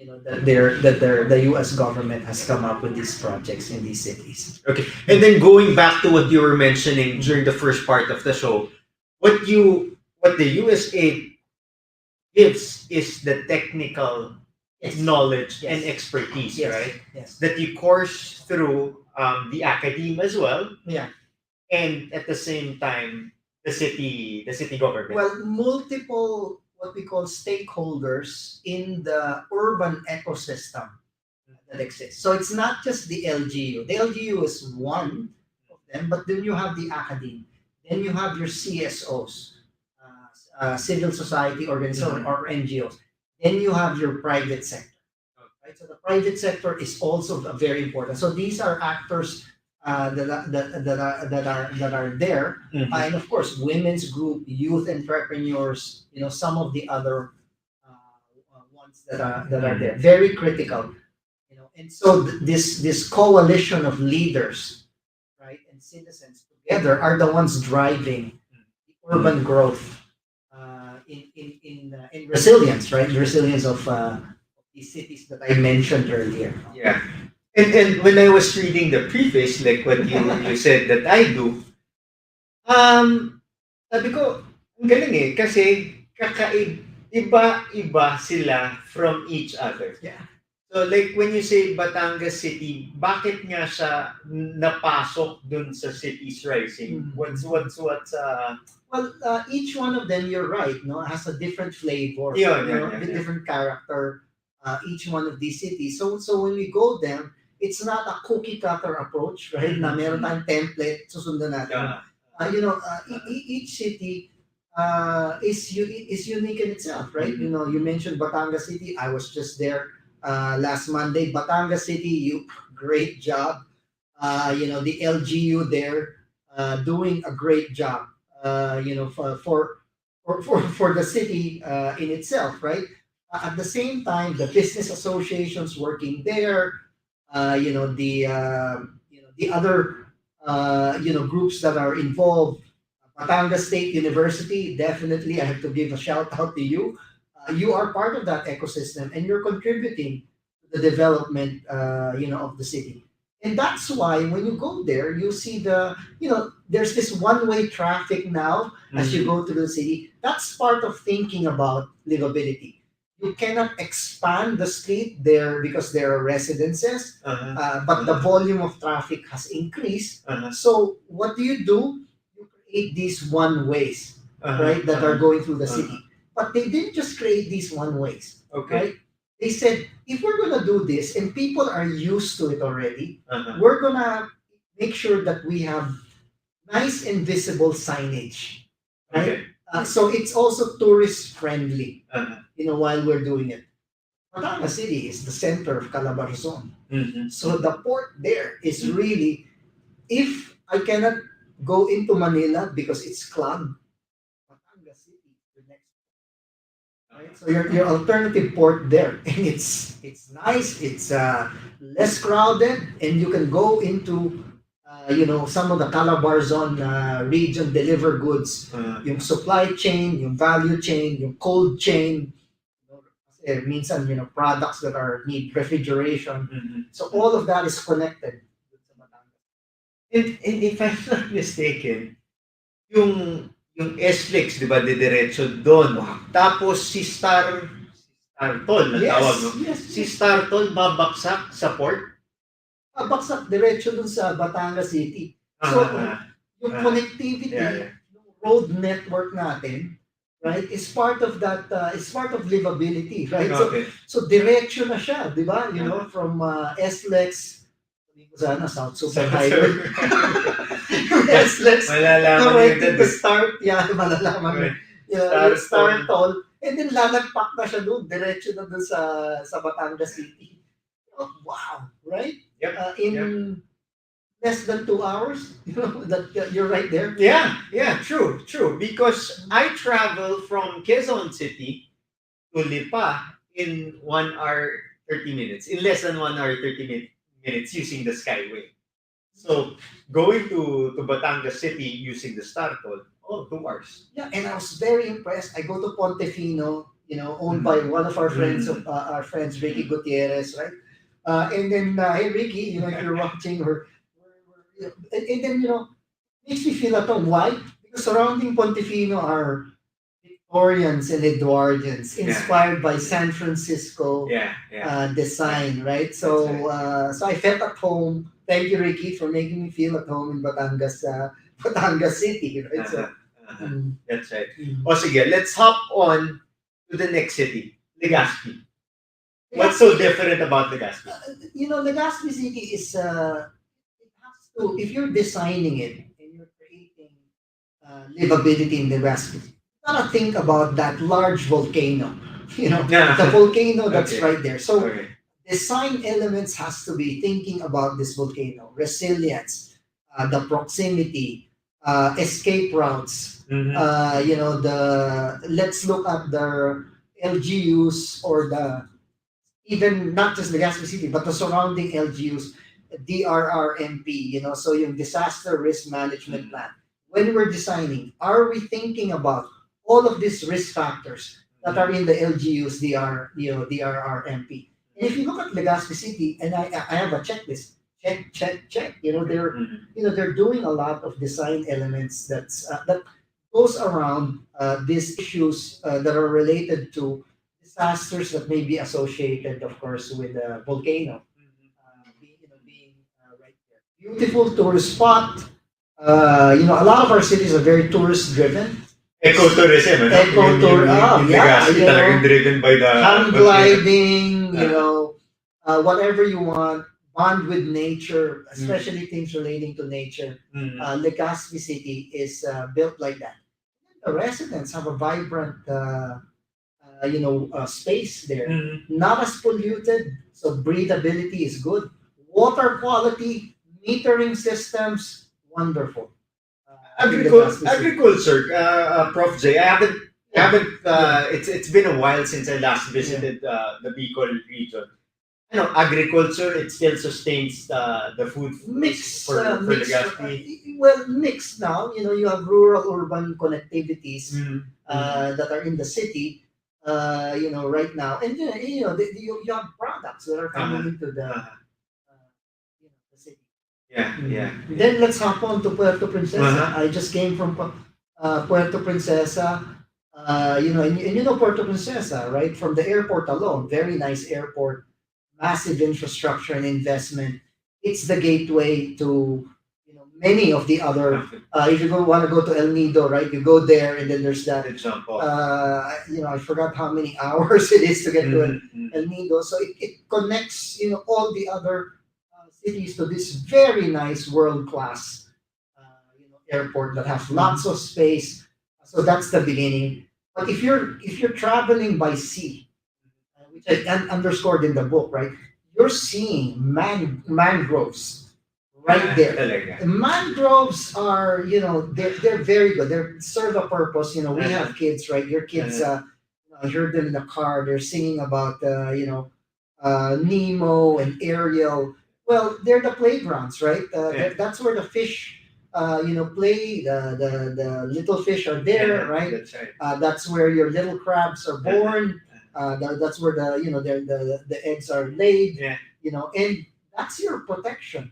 that the U.S. government has come up with these projects in these cities. Okay. And then going back to what you were mentioning during the first part of the show, what the USA gives is the technical Yes. knowledge Yes. and expertise, Yes. right? Yes. That you course through the academe as well, Yeah. and at the same time the city government. Well, multiple what we call stakeholders in the urban ecosystem that exists. So it's not just the LGU. The LGU is one of them, but then you have the academe. Then you have your CSOs, civil society organizations or NGOs. Then you have your private sector. Right? So the private sector is also very important. So these are actors that are there, and of course, women's group, youth entrepreneurs. Some of the other ones that are there, very critical. And so this coalition of leaders, right, and citizens together are the ones driving urban growth in resilience, right? The resilience of these cities that I mentioned earlier. Yeah. And when I was reading the preface, like what you said that I do, sabi ko, ang galing kasi iba sila from each other. Yeah. So like when you say Batangas City, bakit nga siya napasok dun sa Cities Rising? What's Well, each one of them, you're right, has a different flavor, Yeah. different character. Each one of these cities. So when we go there, it's not a cookie cutter approach, right? Na meron tayong template, susundan natin. Each city is unique in itself, right? You mentioned Batangas City. I was just there last Monday. Batangas City, great job. The LGU there doing a great job. For the city in itself, right? At the same time, the business associations working there, the other groups that are involved. Batangas State University, definitely, I have to give a shout out to you. You are part of that ecosystem, and you're contributing to the development, of the city. And that's why when you go there, you see there's this one-way traffic now as you go to the city. That's part of thinking about livability. You cannot expand the street there because there are residences, but the volume of traffic has increased. So what do? You create these one-ways, right, that are going through the city. But they didn't just create these one-ways, right? They said, if we're going to do this, and people are used to it already, we're going to make sure that we have nice and visible signage, right? So it's also tourist-friendly, while we're doing it. Batangas City is the center of Calabarzon. So the port there is really, if I cannot go into Manila because it's clogged, Batangas City is the next. Right? So your alternative port there, and it's nice, it's less crowded, and you can go into some of the Calabarzon region, deliver goods, yung supply chain, yung value chain, yung cold chain. Kasi minsan, products that need refrigeration. Mhm. So all of that is connected. And if I'm not mistaken, yung S-Flex, di ba, didiretso doon. Tapos Star Toll, ang tawag, no? Yes, Si Star Toll babaksak sa port. baksak diretso dun sa Batangas City. So, yung connectivity, Yeah. yung road network natin, right, is part of that, is part of livability, right? Okay. So diretso na siya, di ba? From SLEX, sana South Super Highway. SLEX, Malalaman right yun to the start, malalaman Right. Star Toll, and then lalagpak na siya doon, diretso na doon sa Batangas City. Oh, wow, right? Yep. In less than 2 hours, that you're right there. Yeah, true. Because I travel from Quezon City to Lipa in 1 hour 30 minutes, in less than 1 hour 30 minutes using the Skyway. So going to Batangas City using the Star Toll, 2 hours. Yeah, and I was very impressed. I go to Pontefino, owned by one of our friends, Ricky Gutierrez, right? And then, hey Ricky, if you're watching, and then makes me feel at home. Why? Because surrounding Pontefino are Victorians and Edwardians, inspired by San Francisco design, right? So, so I felt at home. Thank you, Ricky, for making me feel at home in Batangas City, right? That's right. O sige, let's hop on to the next city, Legazpi. What's so different about Legazpi? Legazpi City is, it has to, if you're designing it and you're creating livability in Legazpi, you gotta think about that large volcano. The volcano that's right there. So design elements has to be thinking about this volcano, resilience, the proximity, escape routes. Let's look at the LGUs or even not just Legazpi City, but the surrounding LGUs, DRRMP, so yung disaster risk management plan. When we're designing, are we thinking about all of these risk factors that are in the LGUs, DRRMP? And if you look at Legazpi City, and I have a checklist, check. They're doing a lot of design elements that goes around these issues that are related to disasters that may be associated, of course, with the volcano being right there. Beautiful tourist spot. A lot of our cities are very tourist driven. Ecotourism, talagang driven by the hang gliding, whatever you want, bond with nature, especially things relating to nature. Legazpi City is built like that. The residents have a vibrant, space there. Not as polluted, so breathability is good. Water quality, metering systems, wonderful. Agriculture, Prof. J. I haven't. It's been a while since I last visited the Bicol region. Agriculture, it still sustains the food mix for Legazpi. Well, mixed now. You have rural-urban connectivities that are in the city. Right now, and you have products that are coming into the city. Yeah. Then let's hop on to Puerto Princesa. I just came from Puerto Princesa. And Puerto Princesa, right? From the airport alone, very nice airport, massive infrastructure and investment. It's the gateway to many of the other. If you want to go to El Nido, right? You go there, and then there's that. I forgot how many hours it is to get to El Nido. So it connects, all the other cities to this very nice world-class, airport that has lots of space. So that's the beginning. But if you're traveling by sea, which I underscored in the book, right? You're seeing mangroves right there. Mangroves are, they're very good. They serve a purpose. We have kids, right? Your kids, I heard them in the car. They're singing about, Nemo and Ariel. Well, they're the playgrounds, right? That's where the fish, play. The little fish are there, right? That's right. That's where your little crabs are born. That's where the eggs are laid. Yeah. And that's your protection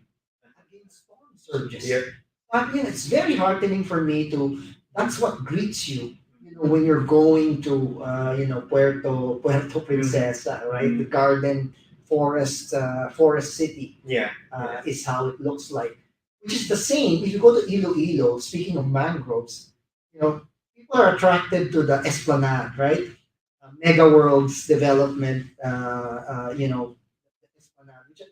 against storm surges. Yeah. I mean, it's very heartening for me to. That's what greets you. When you're going to Puerto Princesa, right? The garden forest city Yeah. is how it looks like. Which is the same if you go to Iloilo. Speaking of mangroves, people are attracted to the Esplanade, right? Mega World's development, Esplanade,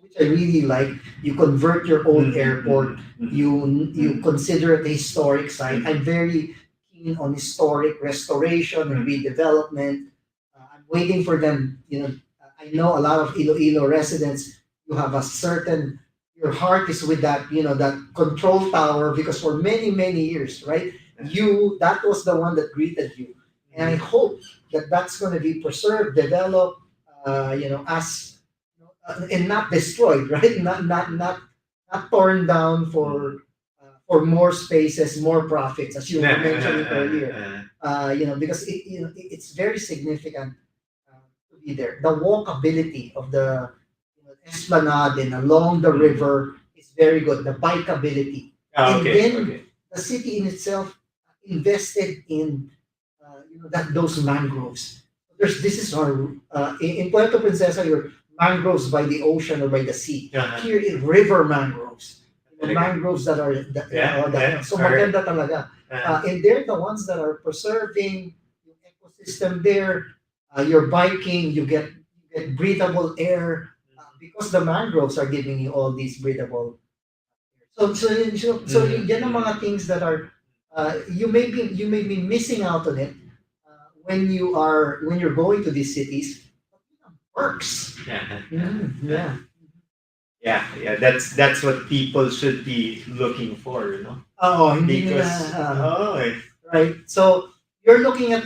which I really like. You convert your old airport. You consider it a historic site. I'm very keen on historic restoration and redevelopment. I'm waiting for them. I know a lot of Iloilo residents. You have a certain your heart is with that that control tower because for many years, right? That was the one that greeted you, and I hope that that's going to be preserved, developed, as and not destroyed, right? Not torn down for more spaces, more profits, as you were mentioning earlier. Because it's very significant to be there. The walkability of the Esplanade and along the river is very good. The bikeability, and then the city in itself invested in those mangroves. This is our in Puerto Princesa, your mangroves by the ocean or by the sea. Here is river mangroves. Mangroves that are so maganda talaga. And they're the ones that are preserving yung ecosystem there. You're biking, you get breathable air because the mangroves are giving you all these breathable. So yan ang mga things that are you may be missing out on it when you're going to these cities. Works. Yeah, that's what people should be looking for, Hindi because right. So you're looking at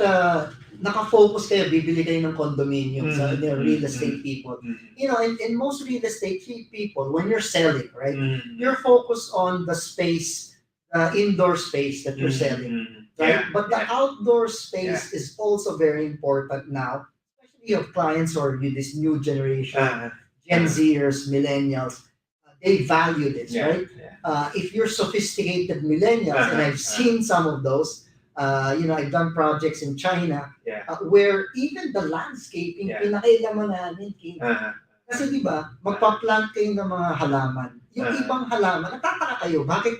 naka-focus kayo, bibili kayo ng condominium sa real estate people. And most real estate people, when you're selling, right, you're focused on the space, indoor space that you're selling, right? But the outdoor space is also very important now, especially of clients or this new generation, Gen Zers, millennials. They value this, right? If you're sophisticated millennials, and I've seen some of those. I've done projects in China where even the landscaping, pinakailaman namin. Kasi di ba, magpa-plant kayo ng mga halaman. Yung ibang halaman, natataka kayo, bakit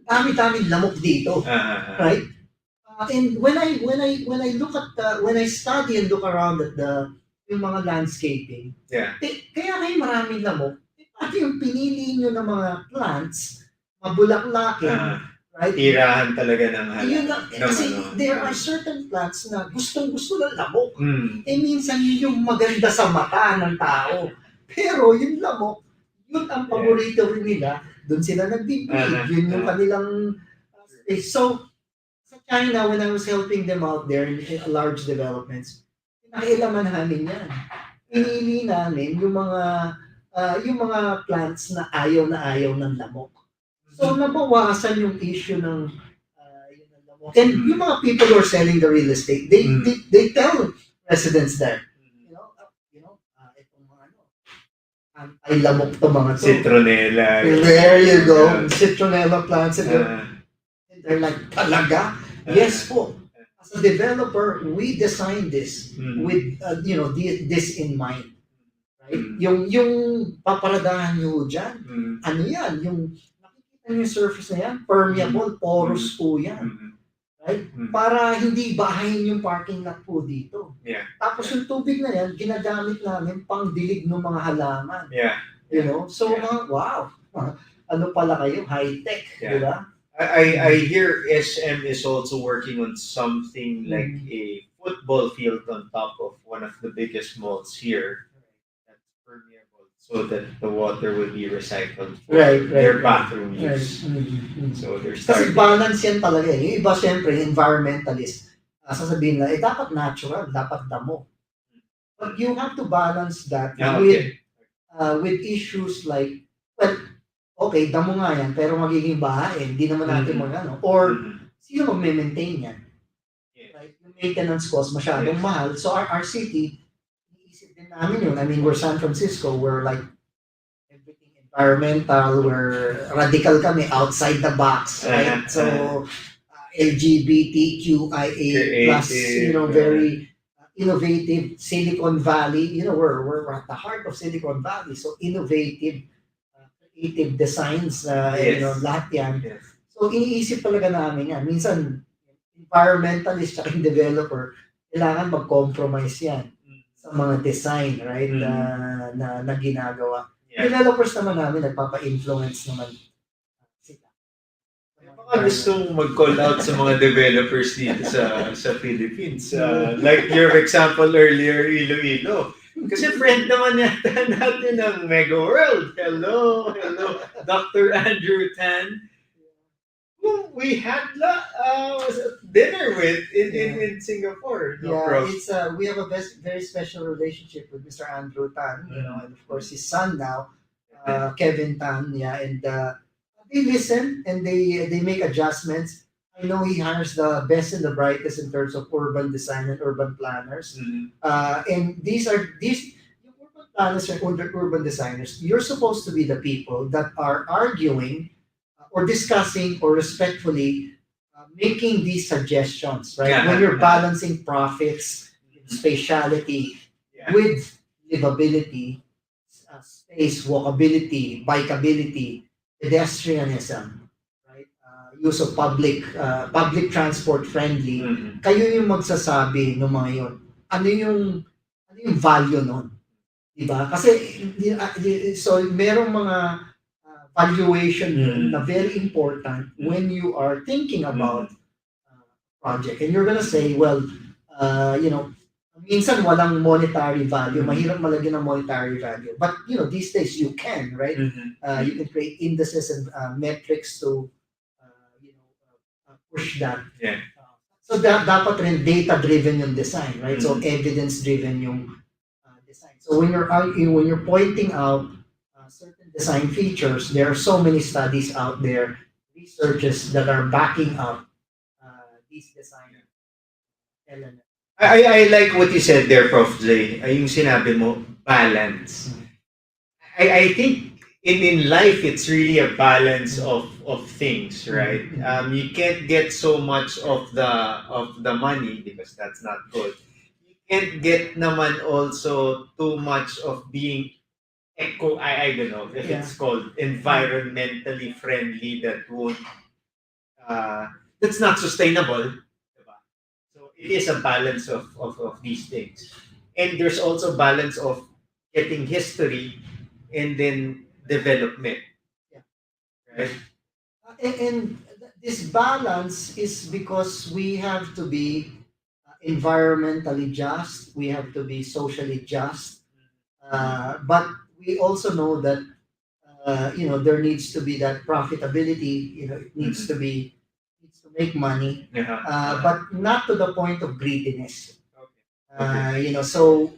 dami-daming lamok dito? Right? And when I look at when I study and look around at yung mga landscaping, kaya kayo maraming lamok. Pati yung pinili nyo ng mga plants, mabulaklakin, right? Tirahan talaga ng kasi there are certain plants na gustong-gusto ng lamok. Minsan yun yung maganda sa mata ng tao. Pero yung lamok, yun ang paborito rin nila. Doon sila nagbibig. Yun yung kanilang space. So, sa China, when I was helping them out there in large developments, nakailaman namin yan. Pinili namin yung mga plants na ayaw ng lamok. So, nabawasan yung issue ng lamok. And yung mga people who are selling the real estate, they tell residents there, itong mga anti-lamok to mga to. Citronella. There you go. Citronella plants. And they're like, talaga? Yes po. As a developer, we designed this with, this in mind. Right? Yung paparadahan nyo dyan, ano yan? Yung yung surface na yan, permeable, porous po yan. Right? Para hindi bahayin yung parking lot po dito. Tapos yung tubig na yan, ginagamit namin pang dilig ng mga halaman. So, wow. Ano pala kayo? High-tech, di ba? I hear SM is also working on something like a football field on top of one of the biggest malls here. That's permeable so that the water will be recycled for their bathroom use. So they're Kasi starting. balance yan talaga. Yung iba siyempre, environmentalist. Sasabihin na, dapat natural, dapat damo. But you have to balance that with issues like, well, okay, damo nga yan, pero magiging bahain, hindi naman natin magano. Or, sino mag-maintain yan? right? Yung maintenance cost masyadong mahal. So our city, iniisip din namin yun. I mean, we're San Francisco, we're like everything environmental, we're radical kami, outside the box, right? So LGBTQIA plus, very innovative. Silicon Valley, we're at the heart of Silicon Valley. So innovative, creative designs, lahat yan. Yes. So iniisip talaga namin yan. Minsan, environmentalist at developer, kailangan mag-compromise yan sa mga design, right, na ginagawa. Yeah. Developers naman namin, nagpapa-influence naman sila. Baka gustong mag-call out sa mga developers dito sa Philippines. Like your example earlier, Iloilo. Kasi friend naman yata natin ng Mega World. Hello, Dr. Andrew Tan, who we had dinner with in Singapore. It's we have a very special relationship with Mr. Andrew Tan, and of course his son now, Kevin Tan, and they listen and they make adjustments. I know he hires the best and the brightest in terms of urban design and urban planners. And these yung urban planners and urban designers. You're supposed to be the people that are arguing or discussing or respectfully making these suggestions, right? Yeah. When you're balancing profits, spatiality with livability, space, walkability, bikeability, pedestrianism, right? Use of public transport friendly. Kayo yung magsasabi ng mga yun. Ano yung value nun? Diba? Kasi so merong mga valuation na very important when you are thinking about project. And you're gonna say, well, minsan walang monetary value, mahirap malagyan ng monetary value. But, these days you can, right? You can create indices and metrics to, push that. Yeah. So dapat rin data-driven yung design, right? So evidence-driven yung design. So when you're pointing out certain design features, there are so many studies out there, researches that are backing up these design elements. I like what you said there, Prof. J. Yung sinabi mo, balance. I think in life, it's really a balance of things, right? You can't get so much of the money because that's not good. You can't get naman also too much of being I don't know if it's called environmentally friendly, that won't that's not sustainable. So it is a balance of these things. And there's also balance of getting history and then development. Right? And this balance is because we have to be environmentally just, we have to be socially just, but we also know that there needs to be that profitability. It needs to make money, but not to the point of greediness. So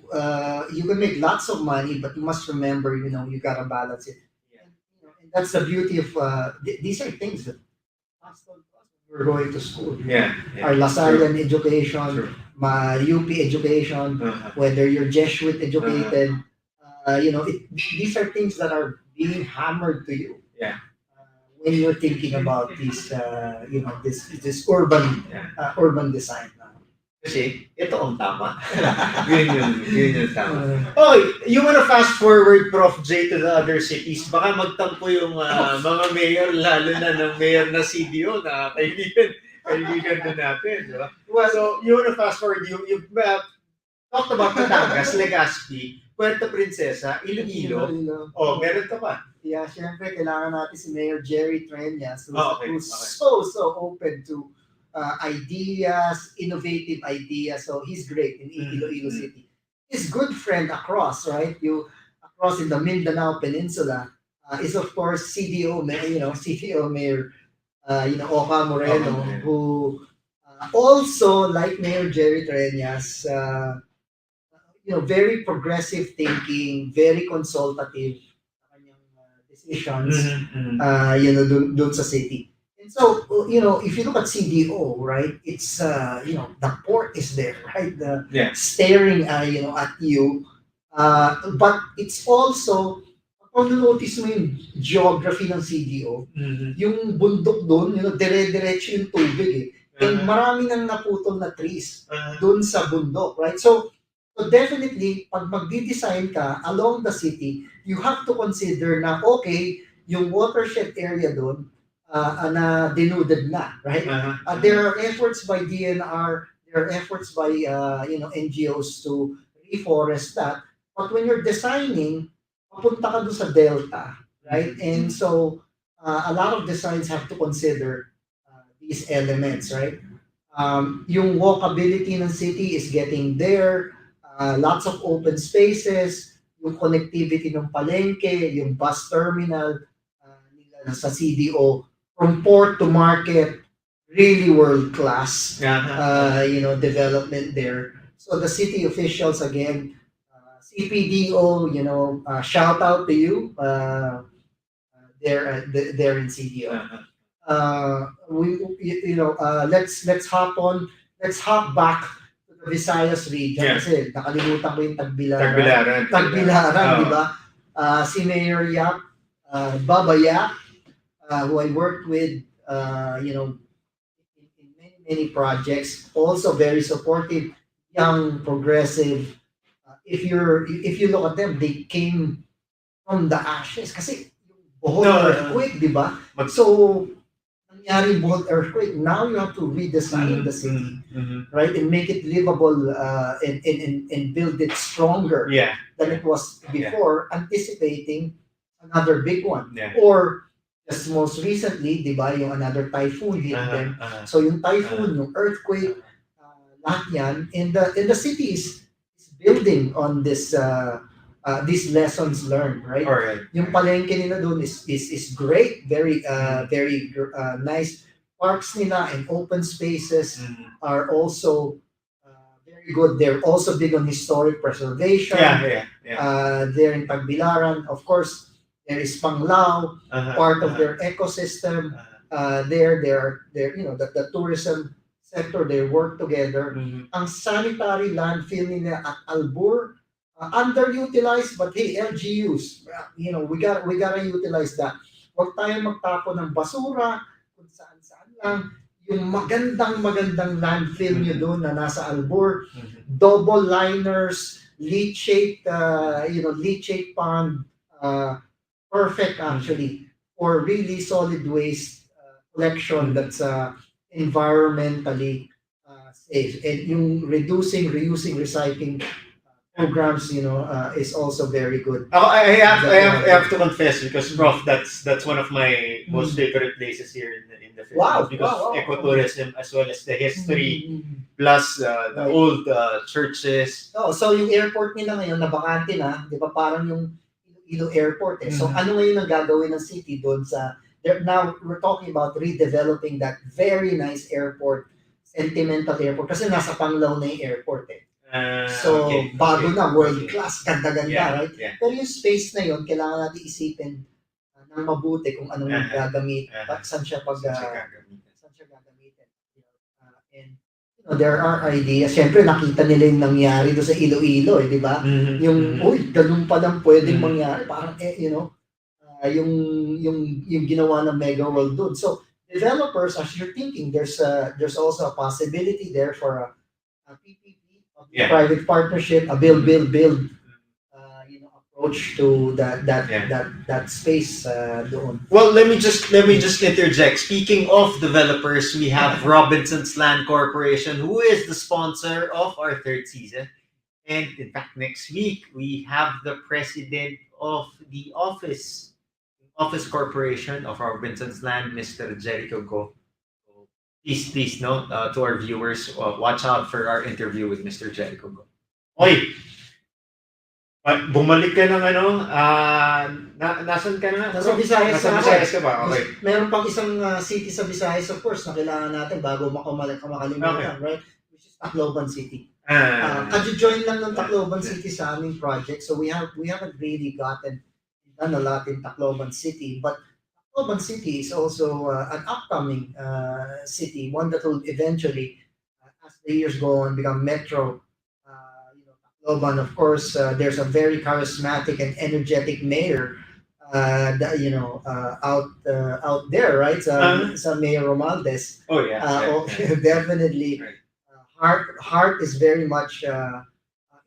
you can make lots of money, but you must remember, you gotta balance it. And that's the beauty of these are things that we're going to school. Our Lasallian education, my UP education, whether you're Jesuit educated. These are things that are being hammered to you. When you're thinking about this, this urban design. Kasi ito ang tama. yun yung tama. You wanna fast forward, Prof. J, to the other cities? Baka magtampo yung mga mayor, lalo na ng mayor na CDO na kaibigan na natin. Diba? Well, so, you wanna fast forward, you've talked about Batangas, Legazpi, Puerto Princesa, Iloilo. Meron ka pa. Yeah, syempre, kailangan natin si Mayor Jerry Treñas, who's so open to ideas, innovative ideas. So he's great in Iloilo City. His good friend across, right? Across in the Mindanao Peninsula is of course CDO Mayor, Oka Moreno, who also, like Mayor Jerry Treñas, very progressive thinking, very consultative decisions, dun sa city. And so, if you look at CDO, right, it's, the port is there, right? The Yeah. staring, at you. But it's also, kung notice mo yung geography ng CDO, yung bundok doon, dire-diretso yung tubig eh. And marami nang naputol na trees doon sa bundok, right? So definitely, pag magdi-design ka along the city, you have to consider na, okay, yung watershed area doon, na denuded na, right? There are efforts by DNR, there are efforts by, NGOs to reforest that. But when you're designing, papunta ka doon sa delta, right? And so, a lot of designs have to consider these elements, right? Yung walkability ng city is getting there, lots of open spaces, yung connectivity ng palengke, yung bus terminal nila sa CDO, from port to market, really world-class, development there. So the city officials, again, CPDO, shout out to you, there in CDO. Let's hop back to the Visayas region, kasi nakalimutan ko yung Tagbilaran, di ba? Si Mayor Yap, Baba Yap, who I worked with, in many projects, also very supportive, young, progressive. If you look at them, they came from the ashes, kasi yung Bohol earthquake, di ba? So nangyari yung Bohol earthquake, now you have to redesign the city, right, and make it livable, and build it stronger than it was before, anticipating another big one. Or just most recently, di ba, yung another typhoon hit them. So yung typhoon, yung earthquake, lahat yan, and the city is building on this, these lessons learned, right? Alright. Yung palengke nila doon is great, very nice. Parks nila and open spaces are also very good. They're also big on historic preservation. There in Tagbilaran, of course, there is Panglao, part of their ecosystem. There the tourism sector, they work together. Ang sanitary landfill nila at Albur, underutilized, but hey, LGUs, we gotta utilize that. Huwag tayong magtapon ng basura kung saan-saan lang. Yung magandang landfill nyo doon na nasa Albur, double liners, leachate pond, perfect actually for really solid waste collection that's environmentally safe. And yung reducing, reusing, recycling programs, is also very good. I have to confess, because Prof, that's one of my most favorite places here in the Philippines. Wow, because wow. ecotourism, as well as the history, plus the old churches. So yung airport nila ngayon na bakante na, di ba, parang yung Iloilo Airport eh. So ano ngayon ang gagawin ng city doon sa, now we're talking about redeveloping that very nice airport, sentimental airport, kasi nasa Panglao na yung airport eh. Bago na, world class, ganda-ganda, right? Pero yung space na yun, kailangan natin isipin ng mabuti kung anong gagamit, saan siya gagamitin. And there are ideas. Siyempre, nakita nila yung nangyari doon sa Iloilo, di ba? Yung, ganun pa lang pwedeng mangyari. Parang, yung ginawa ng Mega World doon. So, developers, as you're thinking, there's also a possibility there for a PPP, private partnership, a build approach to that space doon. Well, let me just interject. Speaking of developers, we have Robinson's Land Corporation, who is the sponsor of our third season. And in fact, next week we have the president of the office corporation of Robinson's Land, Mr. Jericho Go. Please note to our viewers, watch out for our interview with Mr. Jericho Go. Oy! Bumalik ka ng nasan ka na? Nasa Visayas ka ba? Okay. Meron pang isang city sa Visayas, of course, na kailangan natin bago makalimutan, right? Which is Tacloban City. Kaju-join lang ng Tacloban City sa aming project. So we haven't really done a lot in Tacloban City, but Tacloban City is also an upcoming city, one that will eventually, as the years go on, become metro. Tacloban, of course, there's a very charismatic and energetic mayor, out there, right? Sa Mayor Romaldes. Oh yeah. Definitely. Right. Heart is very much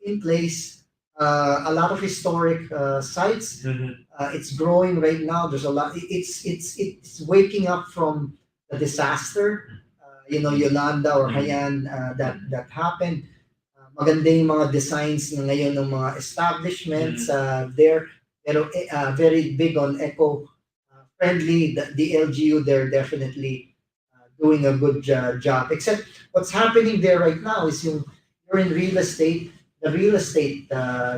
in place. A lot of historic sites. It's growing right now. There's a lot. It's waking up from the disaster. Yolanda or Haiyan that happened. Maganda yung mga designs na ngayon ng mga establishments there. Pero very big on eco friendly. The LGU, they're definitely doing a good job. Except what's happening there right now is you're in real estate. The real estate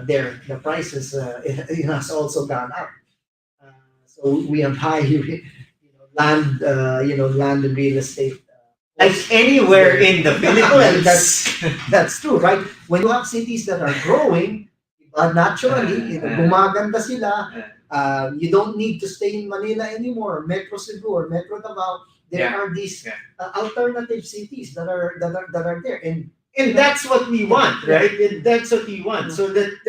there, the prices has also gone up. So we have high land, land and real estate. Like anywhere in the Well, Philippines. that's true, right? When you have cities that are growing, naturally, gumaganda sila. You don't need to stay in Manila anymore, Metro Cebu or Metro Davao. There are these alternative cities that are there, And that's what we want, right? And that's what we want. So that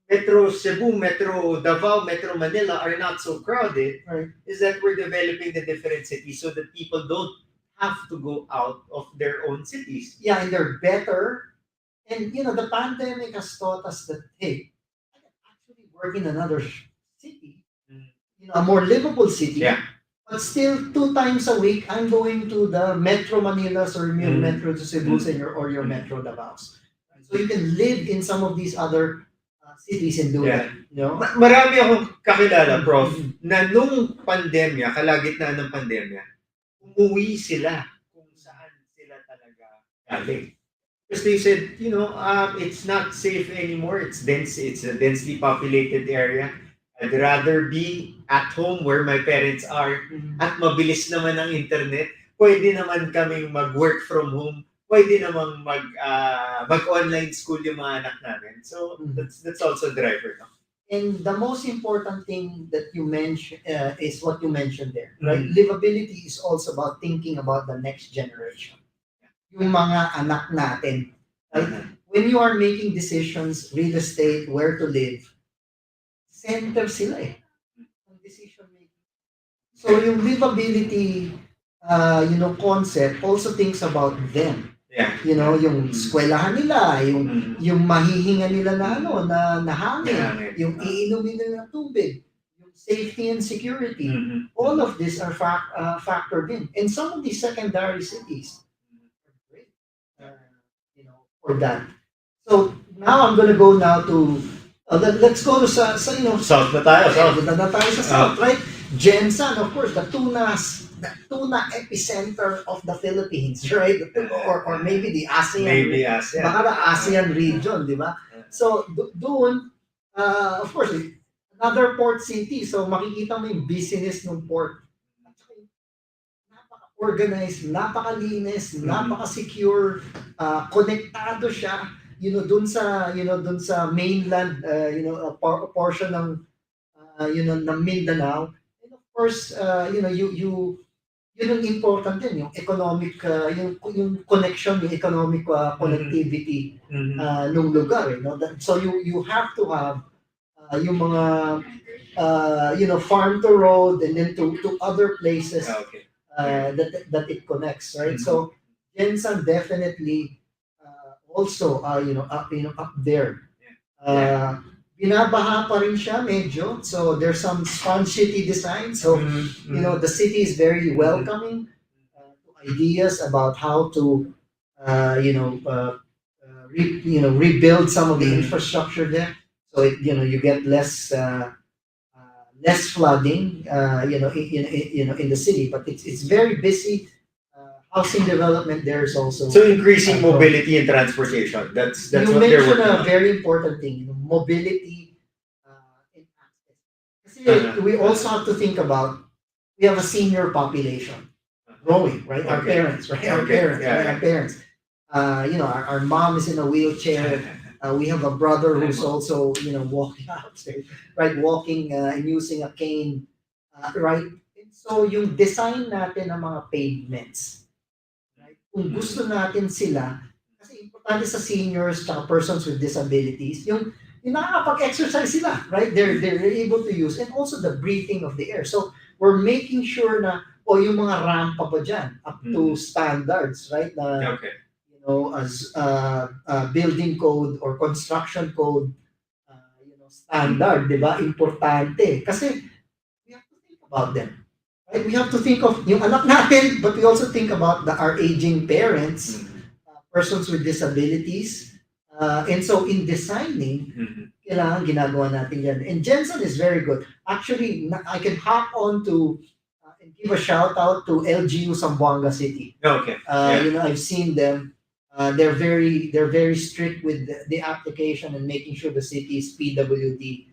Metro Cebu, Metro Davao, Metro Manila are not so crowded. Right. Is that we're developing the different cities so that people don't have to go out of their own cities. Yeah, and they're better. And the pandemic has taught us that hey, I can actually work in another city, a more livable city. Yeah. But still, 2 times a week, I'm going to the Metro Manilas or your Metro Cebus and or your Metro Davaos. So you can live in some of these other cities and do that. Marami akong kakilala, Prof, na nung pandemya, kalagitnaan ng pandemya, umuwi sila kung saan sila talaga galing. Because they said, it's not safe anymore. It's dense. It's a densely populated area. I'd rather be at home where my parents are at mabilis naman ang internet. Pwede naman kaming mag-work from home. Pwede naman mag-online school yung mga anak namin. So that's also a driver. No? And the most important thing that you mentioned is what you mentioned there, right? Livability is also about thinking about the next generation. Yung mga anak natin. Right? When you are making decisions, real estate, where to live, center sila ng decision making. So yung livability, concept also thinks about them. Yeah. Yung eskwelahan nila, yung mahihinga nila na hangin, yung iinumin nila ng tubig, yung safety and security. All of these are factored in. And some of these secondary cities are great, for that. So now I'm going to go now to let's go to sa South na tayo. Punta na tayo sa South, right? Gensan, of course, the tuna epicenter of the Philippines, right? Or maybe the ASEAN. Maybe ASEAN. Baka the ASEAN region, di ba? So, doon, of course, another port city. So, makikita mo yung business ng port. Napaka-organized, napakalinis, napaka-secure, konektado siya, dun sa mainland, a portion ng ng Mindanao. And of course, yun ang important din, yung economic, yung connection, yung economic connectivity ng lugar. So you have to have yung mga farm to road and then to other places that it connects, right? So Gensan definitely also up there. Binabaha pa rin siya medyo. So there's some sponge city design. So the city is very welcoming to ideas about how to rebuild some of the infrastructure there. So you get less flooding in the city, but it's very busy. Housing development there is also so increasing mobility and transportation. That's you what they're mentioned working a on. very important thing, mobility and access. Kasi we also have to think about we have a senior population growing, right? Our parents, right? Our parents. Our mom is in a wheelchair. We have a brother who's also walking upstairs, right? Walking and using a cane. right? And so yung design natin ng mga pavements, right? Kung gusto natin sila, kasi importante sa seniors at persons with disabilities, yung nakakapag-exercise sila, right? They're able to use, and also the breathing of the air. So we're making sure na yung mga rampa pa dyan up to standards, right? Na Okay. as building code or construction code, standard, di ba? Importante. Kasi we have to think about them. Right? We have to think of yung anak natin, but we also think about our aging parents, persons with disabilities. And so in designing, kailangan ginagawa natin yan. And Jensen is very good. Actually, I can hop on to and give a shout out to LGU Zamboanga City. Okay. I've seen them. They're very strict with the application and making sure the city is PWD.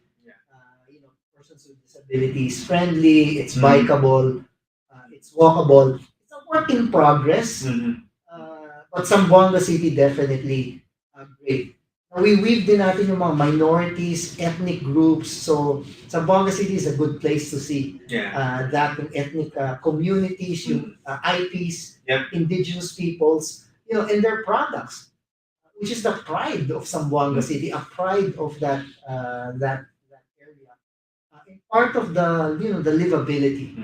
Persons with disabilities friendly. It's bikeable. It's walkable. It's a work in progress. But Zamboanga City definitely great. We weave din natin yung mga minorities, ethnic groups. So Zamboanga City is a good place to see that yung ethnic communities, yung IPs, indigenous peoples, and their products, which is the pride of Zamboanga City, a pride of that area, and part of the the livability.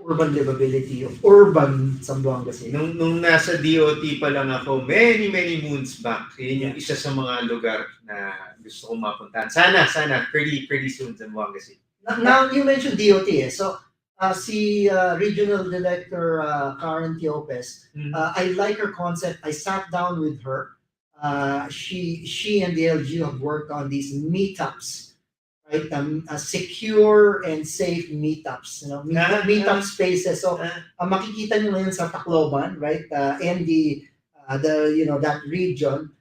Urban livability of urban Zamboanga City. Nung nasa DOT pa lang ako, many moons back, yun yung isa sa mga lugar na gusto kong mapuntahan. Sana, pretty soon Zamboanga City. Now, you mentioned DOT, so si Regional Director Karen Tiopes, I like her concept. I sat down with her. She and the LGU have worked on these meetups, right? Secure and safe meetups, meetup spaces. So makikita nyo ngayon sa Tacloban, right? And the that region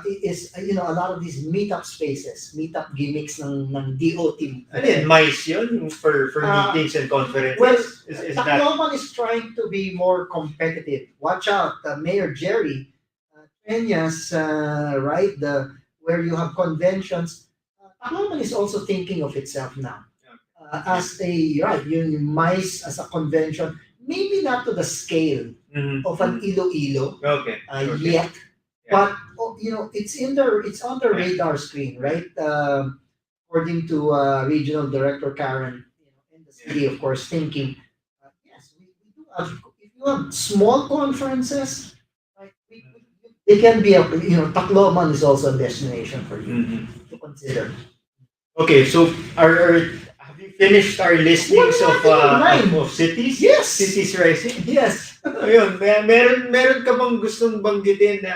is a lot of these meetup spaces, meetup gimmicks ng DOT. Ano yan, MICE yun for meetings and conferences? Well, is Tacloban is trying to be more competitive. Watch out, Mayor Jerry Peñas, right? Where you have conventions. Tacloban is also thinking of itself now as yung MICE as a convention, maybe not to the scale of an Iloilo yet, but it's on the radar screen, right? According to Regional Director Karen, in the city, of course, thinking, yes, we do have. If you have small conferences, right, they can be Tacloban is also a destination for you to consider. Okay, so have you finished our listings of cities? Yes. Cities rising? Yes. Ayun, meron ka bang gustong banggitin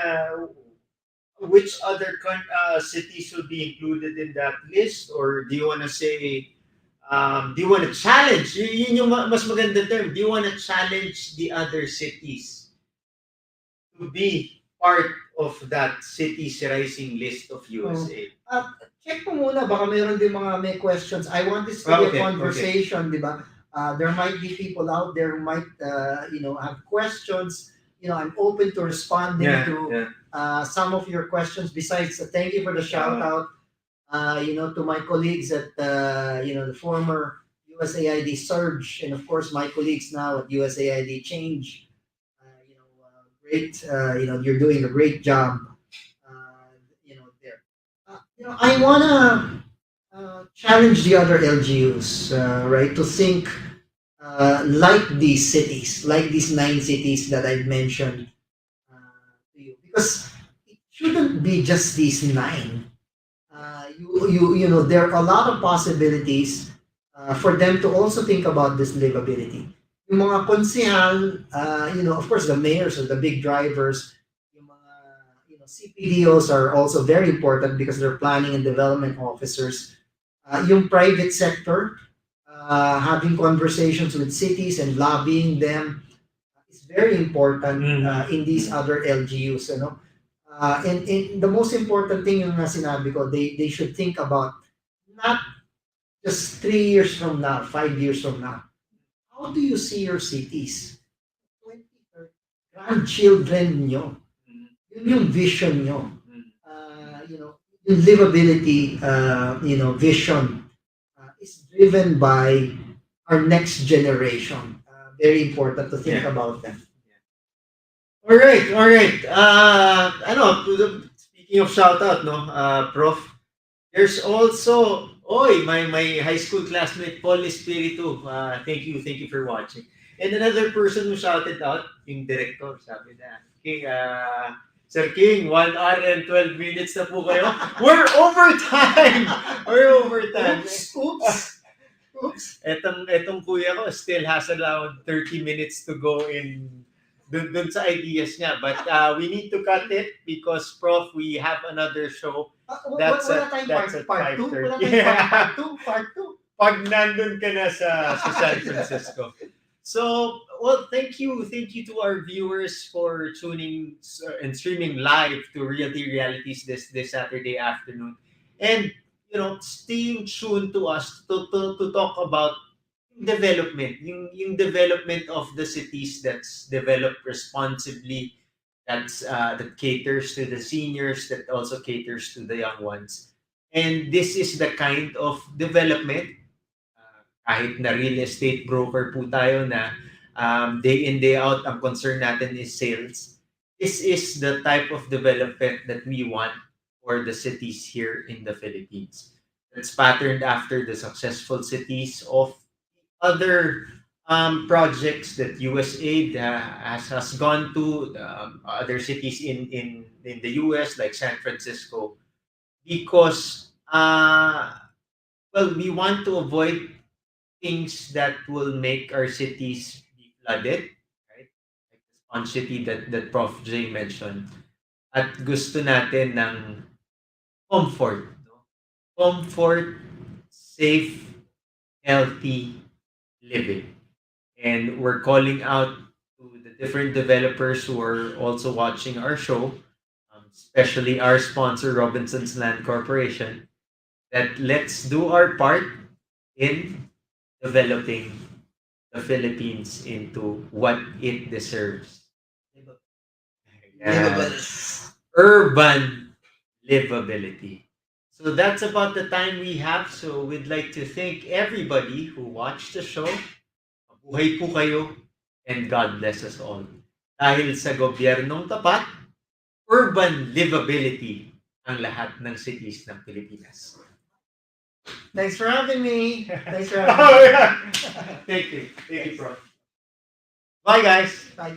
which other cities would be included in that list, or do you want to say do you want to challenge? Yun yung mas maganda term. Do you want to challenge the other cities to be part of that cities rising list of USA? Check mo muna, baka mayroon din may questions. I want this to be a conversation, di ba? There might be people out there who might, have questions. I'm open to responding to some of your questions. Besides, thank you for the shout out, to my colleagues at, the former USAID Surge, and of course my colleagues now at USAID Change. Great, you're doing a great job. I wanna challenge the other LGUs, right, to think like these cities, like these 9 cities that I've mentioned to you, because it shouldn't be just these 9. There are a lot of possibilities for them to also think about this livability. Yung mga konsehal, of course, the mayors are the big drivers. CPDOs are also very important because they're planning and development officers. Yung private sector, having conversations with cities and lobbying them is very important in these other LGUs. And the most important thing yung sinabi ko, they should think about not just 3 years from now, 5 years from now. How do you see your cities? 20, grandchildren nyo. Yun yung vision nyo. Yung livability, vision is driven by our next generation. Very important to think about them. All right, all right. Speaking of shout out, no, Prof, there's also, my high school classmate, Paul Espiritu. Thank you for watching. And another person who shouted out, yung director, sabi na, King, Sir King, 1 hour and 12 minutes na po kayo. We're overtime! We're overtime. Oops. Oops. Etong kuya ko still has around 30 minutes to go in dun sa ideas niya. But we need to cut it because, Prof, we have another show. That's Wala at part 2. 5:30. Wala tayong part 2. Pag nandun ka na sa San Francisco. So, well, thank you to our viewers for tuning and streaming live to Realty Realities this Saturday afternoon, and staying tuned to us to talk about development, yung development of the cities that's developed responsibly, that caters to the seniors, that also caters to the young ones, and this is the kind of development. Kahit na real estate broker po tayo na day in, day out, ang concern natin is sales. This is the type of development that we want for the cities here in the Philippines. It's patterned after the successful cities of other projects that USAID has gone to, other cities in the US like San Francisco, because we want to avoid things that will make our cities be flooded, right? Like the sponge city that Prof. J mentioned. At gusto natin ng comfort, no? Comfort, safe, healthy living. And we're calling out to the different developers who are also watching our show, especially our sponsor, Robinson's Land Corporation, that let's do our part in developing the Philippines into what it deserves. Yeah. Urban livability. So that's about the time we have. So we'd like to thank everybody who watched the show. Mabuhay po kayo, and God bless us all. Dahil sa gobyernong tapat, urban livability ang lahat ng cities ng Pilipinas. Thanks for having me. Oh, yeah. Thank you, bro. Bye, guys. Bye.